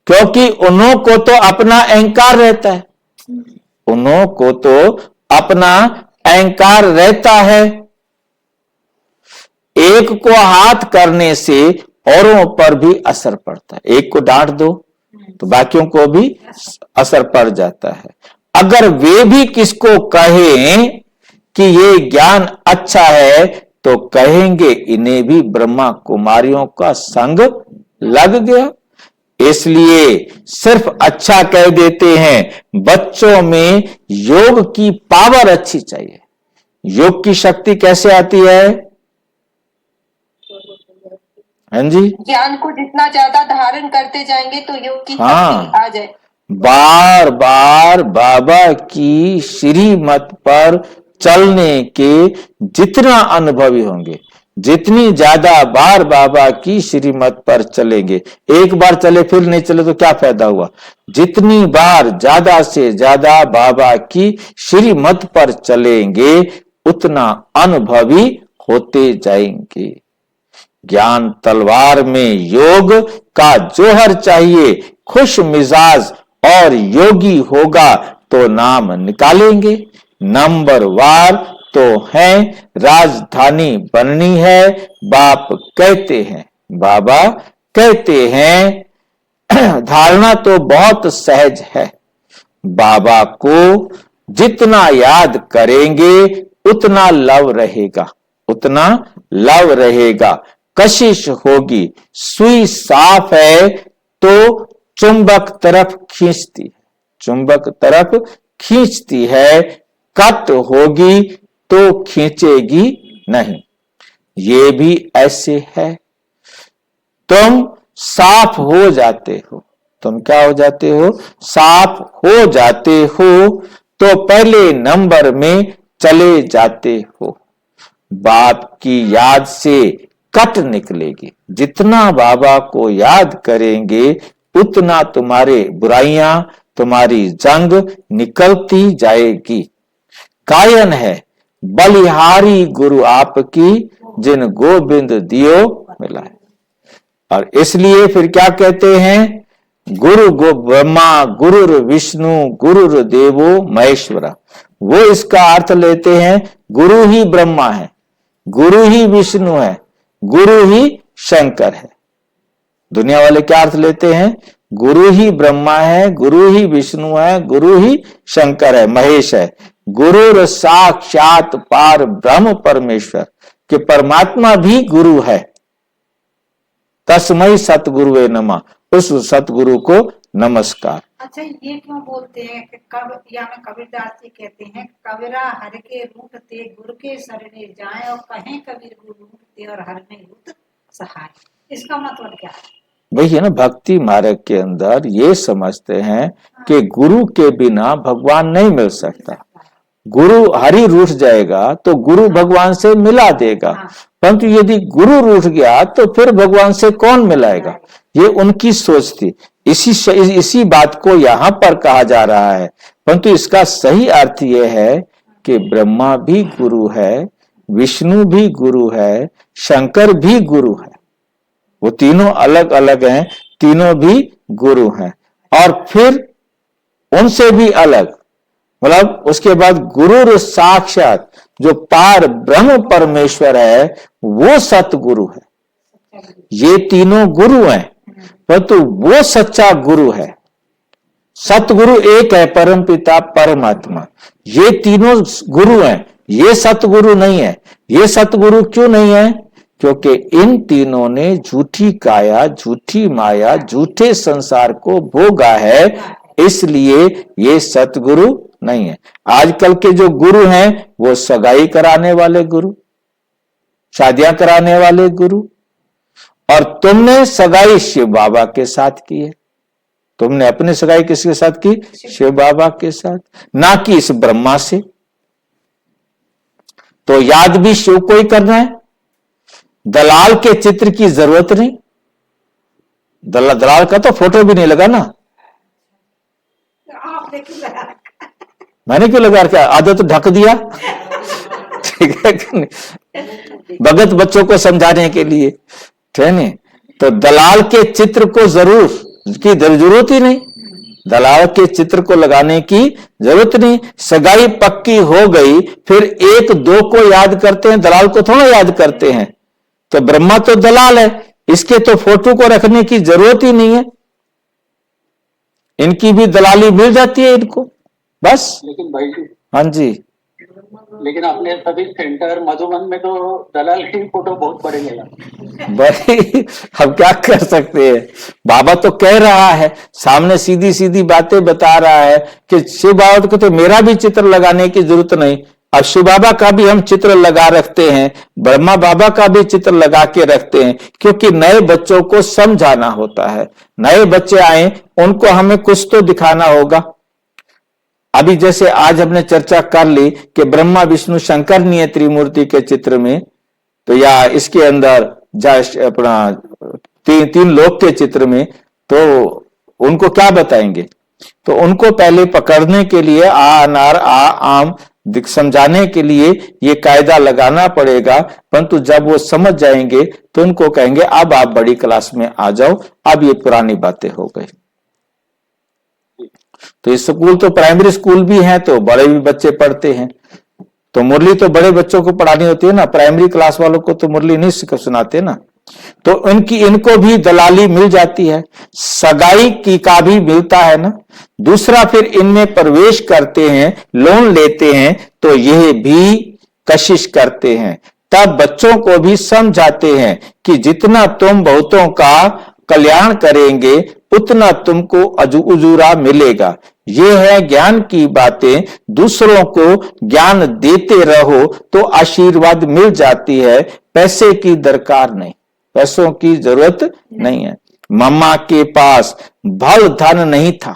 S1: क्योंकि उन्हों को तो अपना अहंकार रहता है, उन्हों को तो अपना अहंकार रहता है। एक को हाथ करने से औरों पर भी असर पड़ता है। एक को डांट दो तो बाकियों को भी असर पड़ जाता है। अगर वे भी किसको कहें कि ये ज्ञान अच्छा है तो कहेंगे इन्हें भी ब्रह्मा कुमारियों का संग लग गया। इसलिए सिर्फ अच्छा कह देते हैं। बच्चों में योग की पावर अच्छी चाहिए। योग की शक्ति कैसे आती है? हाँ जी,
S3: ज्ञान को जितना ज्यादा धारण करते जाएंगे तो योग की शक्ति आ जाए।
S1: बार बार बाबा की श्रीमत पर चलने के जितना अनुभवी होंगे, जितनी ज्यादा बार बाबा की श्रीमत पर चलेंगे, एक बार चले फिर नहीं चले तो क्या फायदा हुआ। जितनी बार ज्यादा से ज्यादा बाबा की श्रीमत पर चलेंगे उतना अनुभवी होते जाएंगे। ज्ञान तलवार में योग का जोहर चाहिए। खुश मिजाज और योगी होगा तो नाम निकालेंगे। नंबर वार तो है, राजधानी बननी है। बाप कहते हैं, बाबा कहते हैं। धारणा तो बहुत सहज है। बाबा को जितना याद करेंगे उतना लव रहेगा, उतना लव रहेगा। कशिश होगी। सुई साफ है तो चुंबक तरफ खींचती है, चुंबक तरफ खींचती है। कट होगी तो खींचेगी नहीं। ये भी ऐसे है। तुम साफ हो जाते हो, तुम क्या हो जाते हो? साफ हो जाते हो तो पहले नंबर में चले जाते हो। बाप की याद से कट निकलेगी। जितना बाबा को याद करेंगे उतना तुम्हारे बुराइयां, तुम्हारी जंग निकलती जाएगी। गायन है, बलिहारी गुरु आपकी जिन गोविंद दियो मिला है। और इसलिए फिर क्या कहते हैं? गुरु गो ब्रह्मा गुरुर विष्णु गुरुर देवो महेश्वरा। वो इसका अर्थ लेते हैं गुरु ही ब्रह्मा है, गुरु ही विष्णु है, गुरु ही शंकर है। दुनिया वाले क्या अर्थ लेते हैं? गुरु ही ब्रह्मा है, गुरु ही विष्णु है, गुरु ही शंकर है, महेश है। गुरु साक्षात पार ब्रह्म परमेश्वर, कि परमात्मा भी गुरु है। तस्मै सतगुरुवे नमः, उस सतगुरु को नमस्कार।
S2: अच्छा, ये क्यों बोलते हैं कि कब या में कबीरदास जी कहते हैं कबीरा हर के रूठते गुरु के शरणे जाए और कहें कबीर गुरु रूठते और हर में रूठ सहाय। इसका मतलब क्या है?
S1: वही है ना, भक्ति मार्ग के अंदर ये समझते हैं कि गुरु के बिना भगवान नहीं मिल सकता। गुरु हरि रूठ जाएगा तो गुरु भगवान से मिला देगा, परंतु यदि गुरु रूठ गया तो फिर भगवान से कौन मिलाएगा? ये उनकी सोच थी। इसी बात को यहां पर कहा जा रहा है, परंतु इसका सही अर्थ यह है कि ब्रह्मा भी गुरु है, विष्णु भी गुरु है, शंकर भी गुरु है। वो तीनों अलग अलग हैं, तीनों भी गुरु हैं। और फिर उनसे भी अलग, मतलब उसके बाद गुरु साक्षात जो पार ब्रह्म परमेश्वर है वो सतगुरु है। ये तीनों गुरु हैं, परंतु वो सच्चा गुरु है। सतगुरु एक है, परम पिता परमात्मा। ये तीनों गुरु हैं, ये सतगुरु नहीं है। ये सतगुरु क्यों नहीं है? क्योंकि इन तीनों ने झूठी काया, झूठी माया, झूठे संसार को भोगा है, इसलिए ये सतगुरु नहीं है। आजकल के जो गुरु हैं वो सगाई कराने वाले गुरु, शादियां कराने वाले गुरु। और तुमने सगाई शिव बाबा के साथ की है। तुमने अपनी सगाई किसके साथ की? शिव बाबा के साथ, ना कि इस ब्रह्मा से। तो याद भी शिव को ही करना है। दलाल के चित्र की जरूरत नहीं। दलाल का तो फोटो भी नहीं लगा ना।
S2: आपने क्यों लगा?
S1: मैंने क्यों लगा रखा? आदत ढक दिया। ठीक है कि नहीं? भगत बच्चों को समझाने के लिए, ठीक है। तो दलाल के चित्र को जरूरत ही नहीं। दलाल के चित्र को लगाने की जरूरत नहीं। सगाई पक्की हो गई, फिर एक दो को याद करते हैं, दलाल को थोड़ा याद करते हैं। तो ब्रह्मा तो दलाल है, इसके तो फोटो को रखने की जरूरत ही नहीं है। इनकी भी दलाली मिल जाती है इनको, बस।
S8: लेकिन भाई जी,
S1: हाँ जी,
S8: लेकिन अपने सभी सेंटर मधुबन में तो दलाल की फोटो बहुत बड़े मिला।
S1: भाई हम क्या कर सकते हैं? बाबा तो कह रहा है, सामने सीधी सीधी बातें बता रहा है कि शिव बाबा को तो मेरा भी चित्र लगाने की जरूरत नहीं। अब शिव बाबा का भी हम चित्र लगा रखते हैं, ब्रह्मा बाबा का भी चित्र लगा के रखते हैं, क्योंकि नए बच्चों को समझाना होता है। नए बच्चे आए, उनको हमें कुछ तो दिखाना होगा। अभी जैसे आज हमने चर्चा कर ली कि ब्रह्मा विष्णु शंकर नहीं है त्रिमूर्ति के चित्र में, तो या इसके अंदर अपना तीन लोक के चित्र में, तो उनको क्या बताएंगे? तो उनको पहले पकड़ने के लिए आ अनार आ आम समझाने के लिए ये कायदा लगाना पड़ेगा। परंतु जब वो समझ जाएंगे तो उनको कहेंगे अब आप बड़ी क्लास में आ जाओ, अब ये पुरानी बातें हो गई। तो स्कूल तो प्राइमरी स्कूल भी हैं, तो बड़े भी बच्चे पढ़ते हैं। तो मुरली तो बड़े बच्चों को पढ़ानी होती है ना, प्राइमरी क्लास वालों को तो मुरली नहीं सुनाते ना। तो इनको भी दलाली मिल जाती है, सगाई की का भी मिलता है ना। दूसरा, फिर इनमें प्रवेश करते हैं, लोन लेते हैं, तो यह भी कशिश करते हैं। तब बच्चों को भी समझाते हैं कि जितना तुम बहुतों का कल्याण करेंगे उतना तुमको उजूरा मिलेगा। ये है ज्ञान की बातें। दूसरों को ज्ञान देते रहो तो आशीर्वाद मिल जाती है। पैसे की दरकार नहीं, पैसों की जरूरत नहीं है। मम्मा के पास भल धन नहीं था,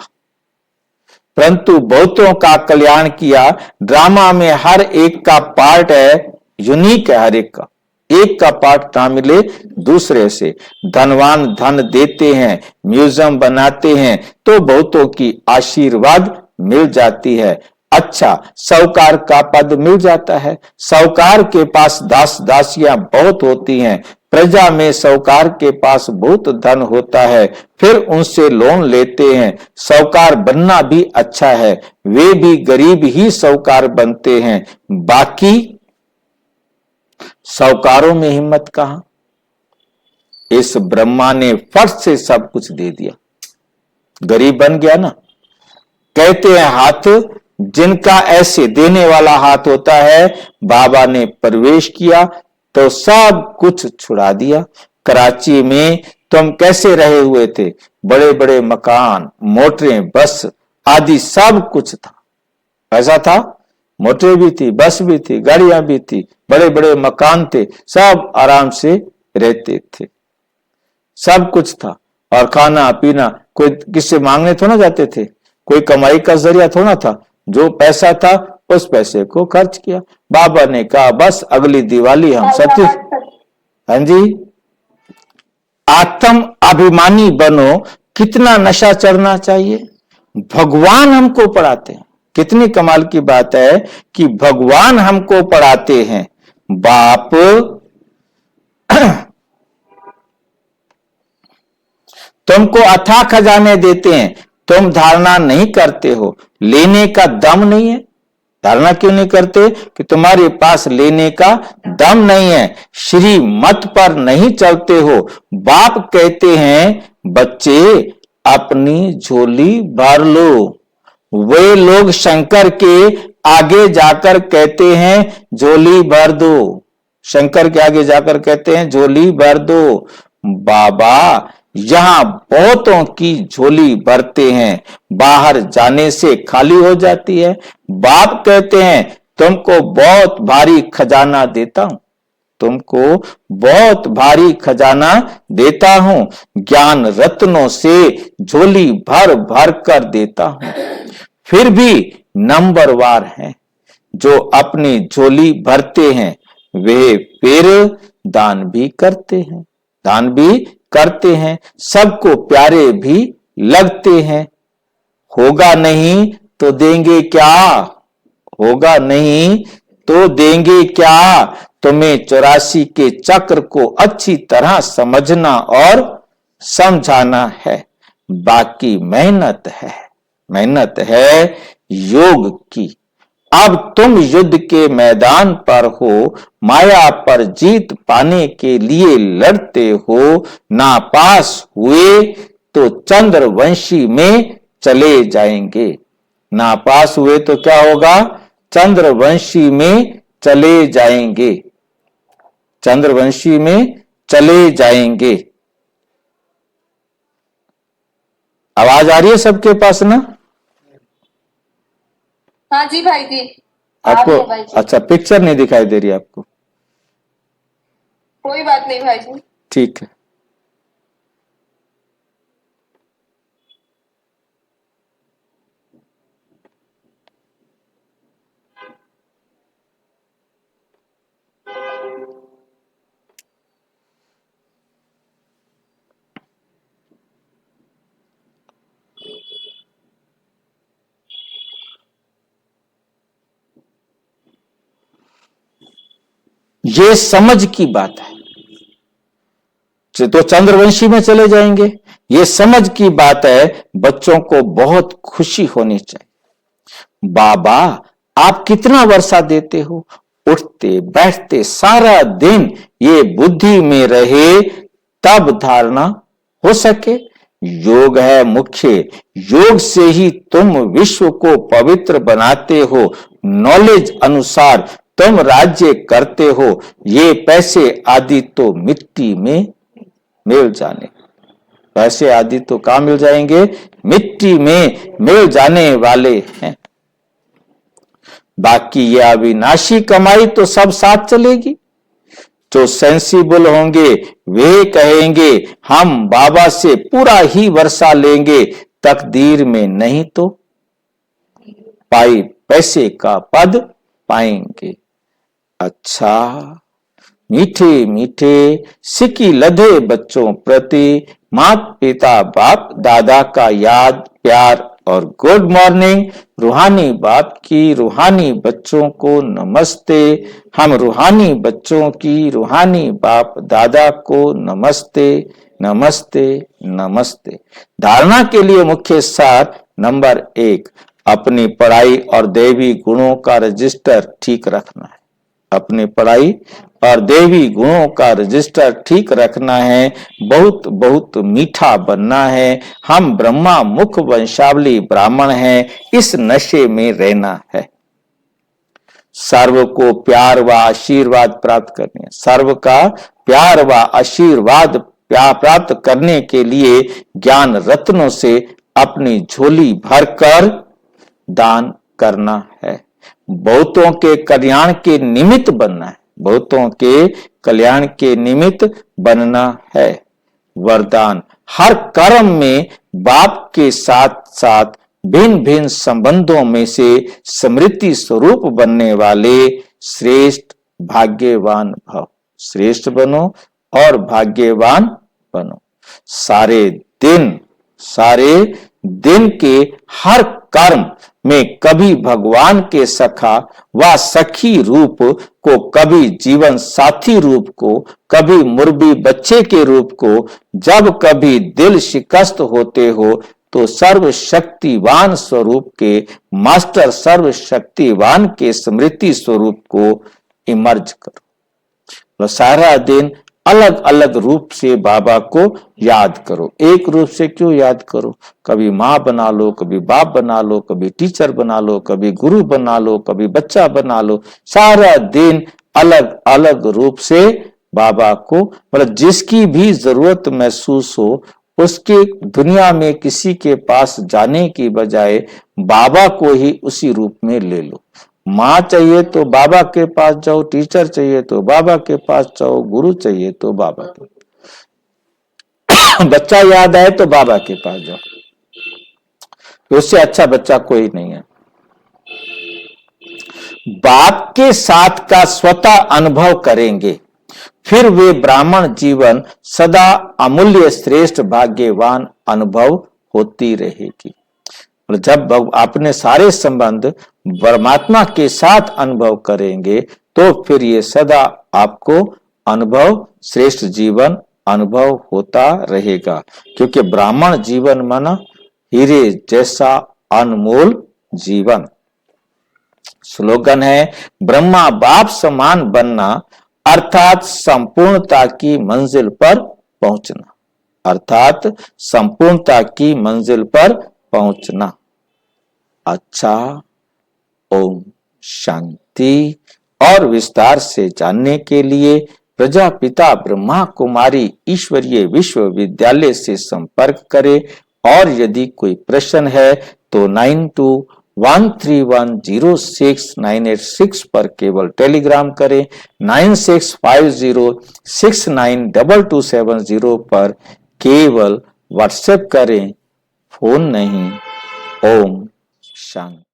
S1: परंतु बहुतों का कल्याण किया। ड्रामा में हर एक का पार्ट है, यूनिक है हर एक का। एक का पार्ट ना मिले दूसरे से। धनवान धन देते हैं, म्यूजियम बनाते हैं, तो बहुतों की आशीर्वाद मिल जाती है। अच्छा, साहूकार का पद मिल जाता है। साहूकार के पास दास दासियां बहुत होती हैं, प्रजा में साहूकार के पास बहुत धन होता है, फिर उनसे लोन लेते हैं। साहूकार बनना भी अच्छा है, वे भी गरीब ही साहूकार बनते हैं। बाकी साहूकारों में हिम्मत कहां? इस ब्रह्मा ने फट से सब कुछ दे दिया, गरीब बन गया ना। कहते हैं हाथ जिनका ऐसे देने वाला हाथ होता है, बाबा ने प्रवेश किया तो सब कुछ छुड़ा दिया। कराची में तुम कैसे रहे हुए थे? बड़े बड़े मकान, मोटरें, बस आदि सब कुछ था। ऐसा था, मोटरें भी थी, बस भी थी, गाड़ियां भी थी, बड़े बड़े मकान थे, सब आराम से रहते थे, सब कुछ था। और खाना पीना कोई किससे मांगने थोड़ा जाते थे, कोई कमाई का जरिया थोड़ा था। जो पैसा था उस पैसे को खर्च किया। बाबा ने कहा बस अगली दिवाली हम सत्य। हाँ जी, आत्म अभिमानी बनो। कितना नशा चढ़ना चाहिए। भगवान हमको पढ़ाते हैं। कितनी कमाल की बात है कि भगवान हमको पढ़ाते हैं। बाप तुमको अथाह खजाने देते हैं, तुम धारणा नहीं करते हो। लेने का दम नहीं है। धारणा क्यों नहीं करते कि तुम्हारे पास लेने का दम नहीं है, श्रीमत पर नहीं चलते हो। बाप कहते हैं बच्चे अपनी झोली भर लो। वे लोग शंकर के आगे जाकर कहते हैं झोली भर दो। शंकर के आगे जाकर कहते हैं झोली भर दो। बाबा यहां बहुतों की झोली भरते हैं, बाहर जाने से खाली हो जाती है। बाप कहते हैं तुमको बहुत भारी खजाना देता हूं, तुमको बहुत भारी खजाना देता हूं, ज्ञान रत्नों से झोली भर भर कर देता हूं। फिर भी नंबरवार हैं जो अपनी झोली भरते हैं, वे फिर दान भी करते हैं, दान भी करते हैं, सबको प्यारे भी लगते हैं। होगा नहीं तो देंगे क्या, होगा नहीं तो देंगे क्या। तुम्हें 84 के चक्र को अच्छी तरह समझना और समझाना है। बाकी मेहनत है, मेहनत है योग की। अब तुम युद्ध के मैदान पर हो, माया पर जीत पाने के लिए लड़ते हो। नापास हुए तो चंद्रवंशी में चले जाएंगे। नापास हुए तो क्या होगा, चंद्रवंशी में चले जाएंगे, चंद्रवंशी में चले जाएंगे। आवाज आ रही है सबके पास ना?
S3: हाँ जी भाई जी।
S1: आपको
S5: भाई जी।
S1: अच्छा पिक्चर नहीं दिखाई दे रही आपको?
S3: कोई बात नहीं भाई जी।
S1: ठीक है। ये समझ की बात है। तो चंद्रवंशी में चले जाएंगे, ये समझ की बात है। बच्चों को बहुत खुशी होनी चाहिए। बाबा आप कितना वर्षा देते हो, उठते बैठते सारा दिन ये बुद्धि में रहे, तब धारणा हो सके। योग है मुख्य, योग से ही तुम विश्व को पवित्र बनाते हो। नॉलेज अनुसार तुम राज्य करते हो। ये पैसे आदि तो मिट्टी में मिल जाने, पैसे आदि तो कहां मिल जाएंगे, मिट्टी में मिल जाने वाले हैं। बाकी ये अविनाशी कमाई तो सब साथ चलेगी। जो सेंसिबल होंगे वे कहेंगे हम बाबा से पूरा ही वर्षा लेंगे, तकदीर में नहीं तो पाई पैसे का पद पाएंगे। अच्छा, मीठे मीठे सिक्की लधे बच्चों प्रति माता पिता बाप दादा का याद प्यार और गुड मॉर्निंग। रूहानी बाप की रूहानी बच्चों को नमस्ते। हम रूहानी बच्चों की रूहानी बाप दादा को नमस्ते नमस्ते नमस्ते। धारणा के लिए मुख्य सार नंबर 1, अपनी पढ़ाई और दैवी गुणों का रजिस्टर ठीक रखना है। अपनी पढ़ाई और देवी गुणों का रजिस्टर ठीक रखना है। बहुत बहुत मीठा बनना है। हम ब्रह्मा मुख वंशावली ब्राह्मण हैं, इस नशे में रहना है। सर्व को प्यार व आशीर्वाद प्राप्त करने, सर्व का प्यार व आशीर्वाद प्राप्त करने के लिए ज्ञान रत्नों से अपनी झोली भरकर दान करना है। बहुतों के कल्याण के निमित्त बनना है, बहुतों के कल्याण के निमित्त बनना है। वरदान, हर कर्म में बाप के साथ साथ भिन्न भिन्न संबंधों में से स्मृति स्वरूप बनने वाले श्रेष्ठ भाग्यवान भव। श्रेष्ठ बनो और भाग्यवान बनो। सारे दिन के हर कर्म में कभी भगवान के सखा व सखी रूप को, कभी जीवन साथी रूप को, कभी मुर्बी बच्चे के रूप को, जब कभी दिल शिकस्त होते हो तो सर्वशक्तिवान स्वरूप के मास्टर सर्वशक्तिवान के स्मृति स्वरूप को इमर्ज करो। तो सारा दिन अलग अलग रूप से बाबा को याद करो। एक रूप से क्यों याद करो? कभी माँ बना लो, कभी बाप बना लो, कभी टीचर बना लो, कभी गुरु बना लो, कभी बच्चा बना लो। सारा दिन अलग अलग रूप से बाबा को, मतलब जिसकी भी जरूरत महसूस हो उसके दुनिया में किसी के पास जाने की बजाय बाबा को ही उसी रूप में ले लो। माँ चाहिए तो बाबा के पास जाओ, टीचर चाहिए तो बाबा के पास जाओ, गुरु चाहिए तो बाबा के, बच्चा याद आए तो बाबा के पास जाओ। उससे अच्छा बच्चा कोई नहीं है। बाप के साथ का स्वतः अनुभव करेंगे, फिर वे ब्राह्मण जीवन सदा अमूल्य श्रेष्ठ भाग्यवान अनुभव होती रहेगी। जब अपने सारे संबंध परमात्मा के साथ अनुभव करेंगे तो फिर ये सदा आपको अनुभव श्रेष्ठ जीवन अनुभव होता रहेगा। क्योंकि ब्राह्मण जीवन माना हीरे जैसा अनमोल जीवन। स्लोगन है ब्रह्मा बाप समान बनना, अर्थात संपूर्णता की मंजिल पर पहुंचना। अर्थात संपूर्णता की मंजिल पर पहुंचना। अच्छा, ओम शांति। और विस्तार से जानने के लिए प्रजापिता ब्रह्मा कुमारी ईश्वरीय विश्वविद्यालय से संपर्क करें। और यदि कोई प्रश्न है तो 9213106986 पर केवल टेलीग्राम करें। 9650692270 पर केवल व्हाट्सएप करें, फोन नहीं। ओम शांति।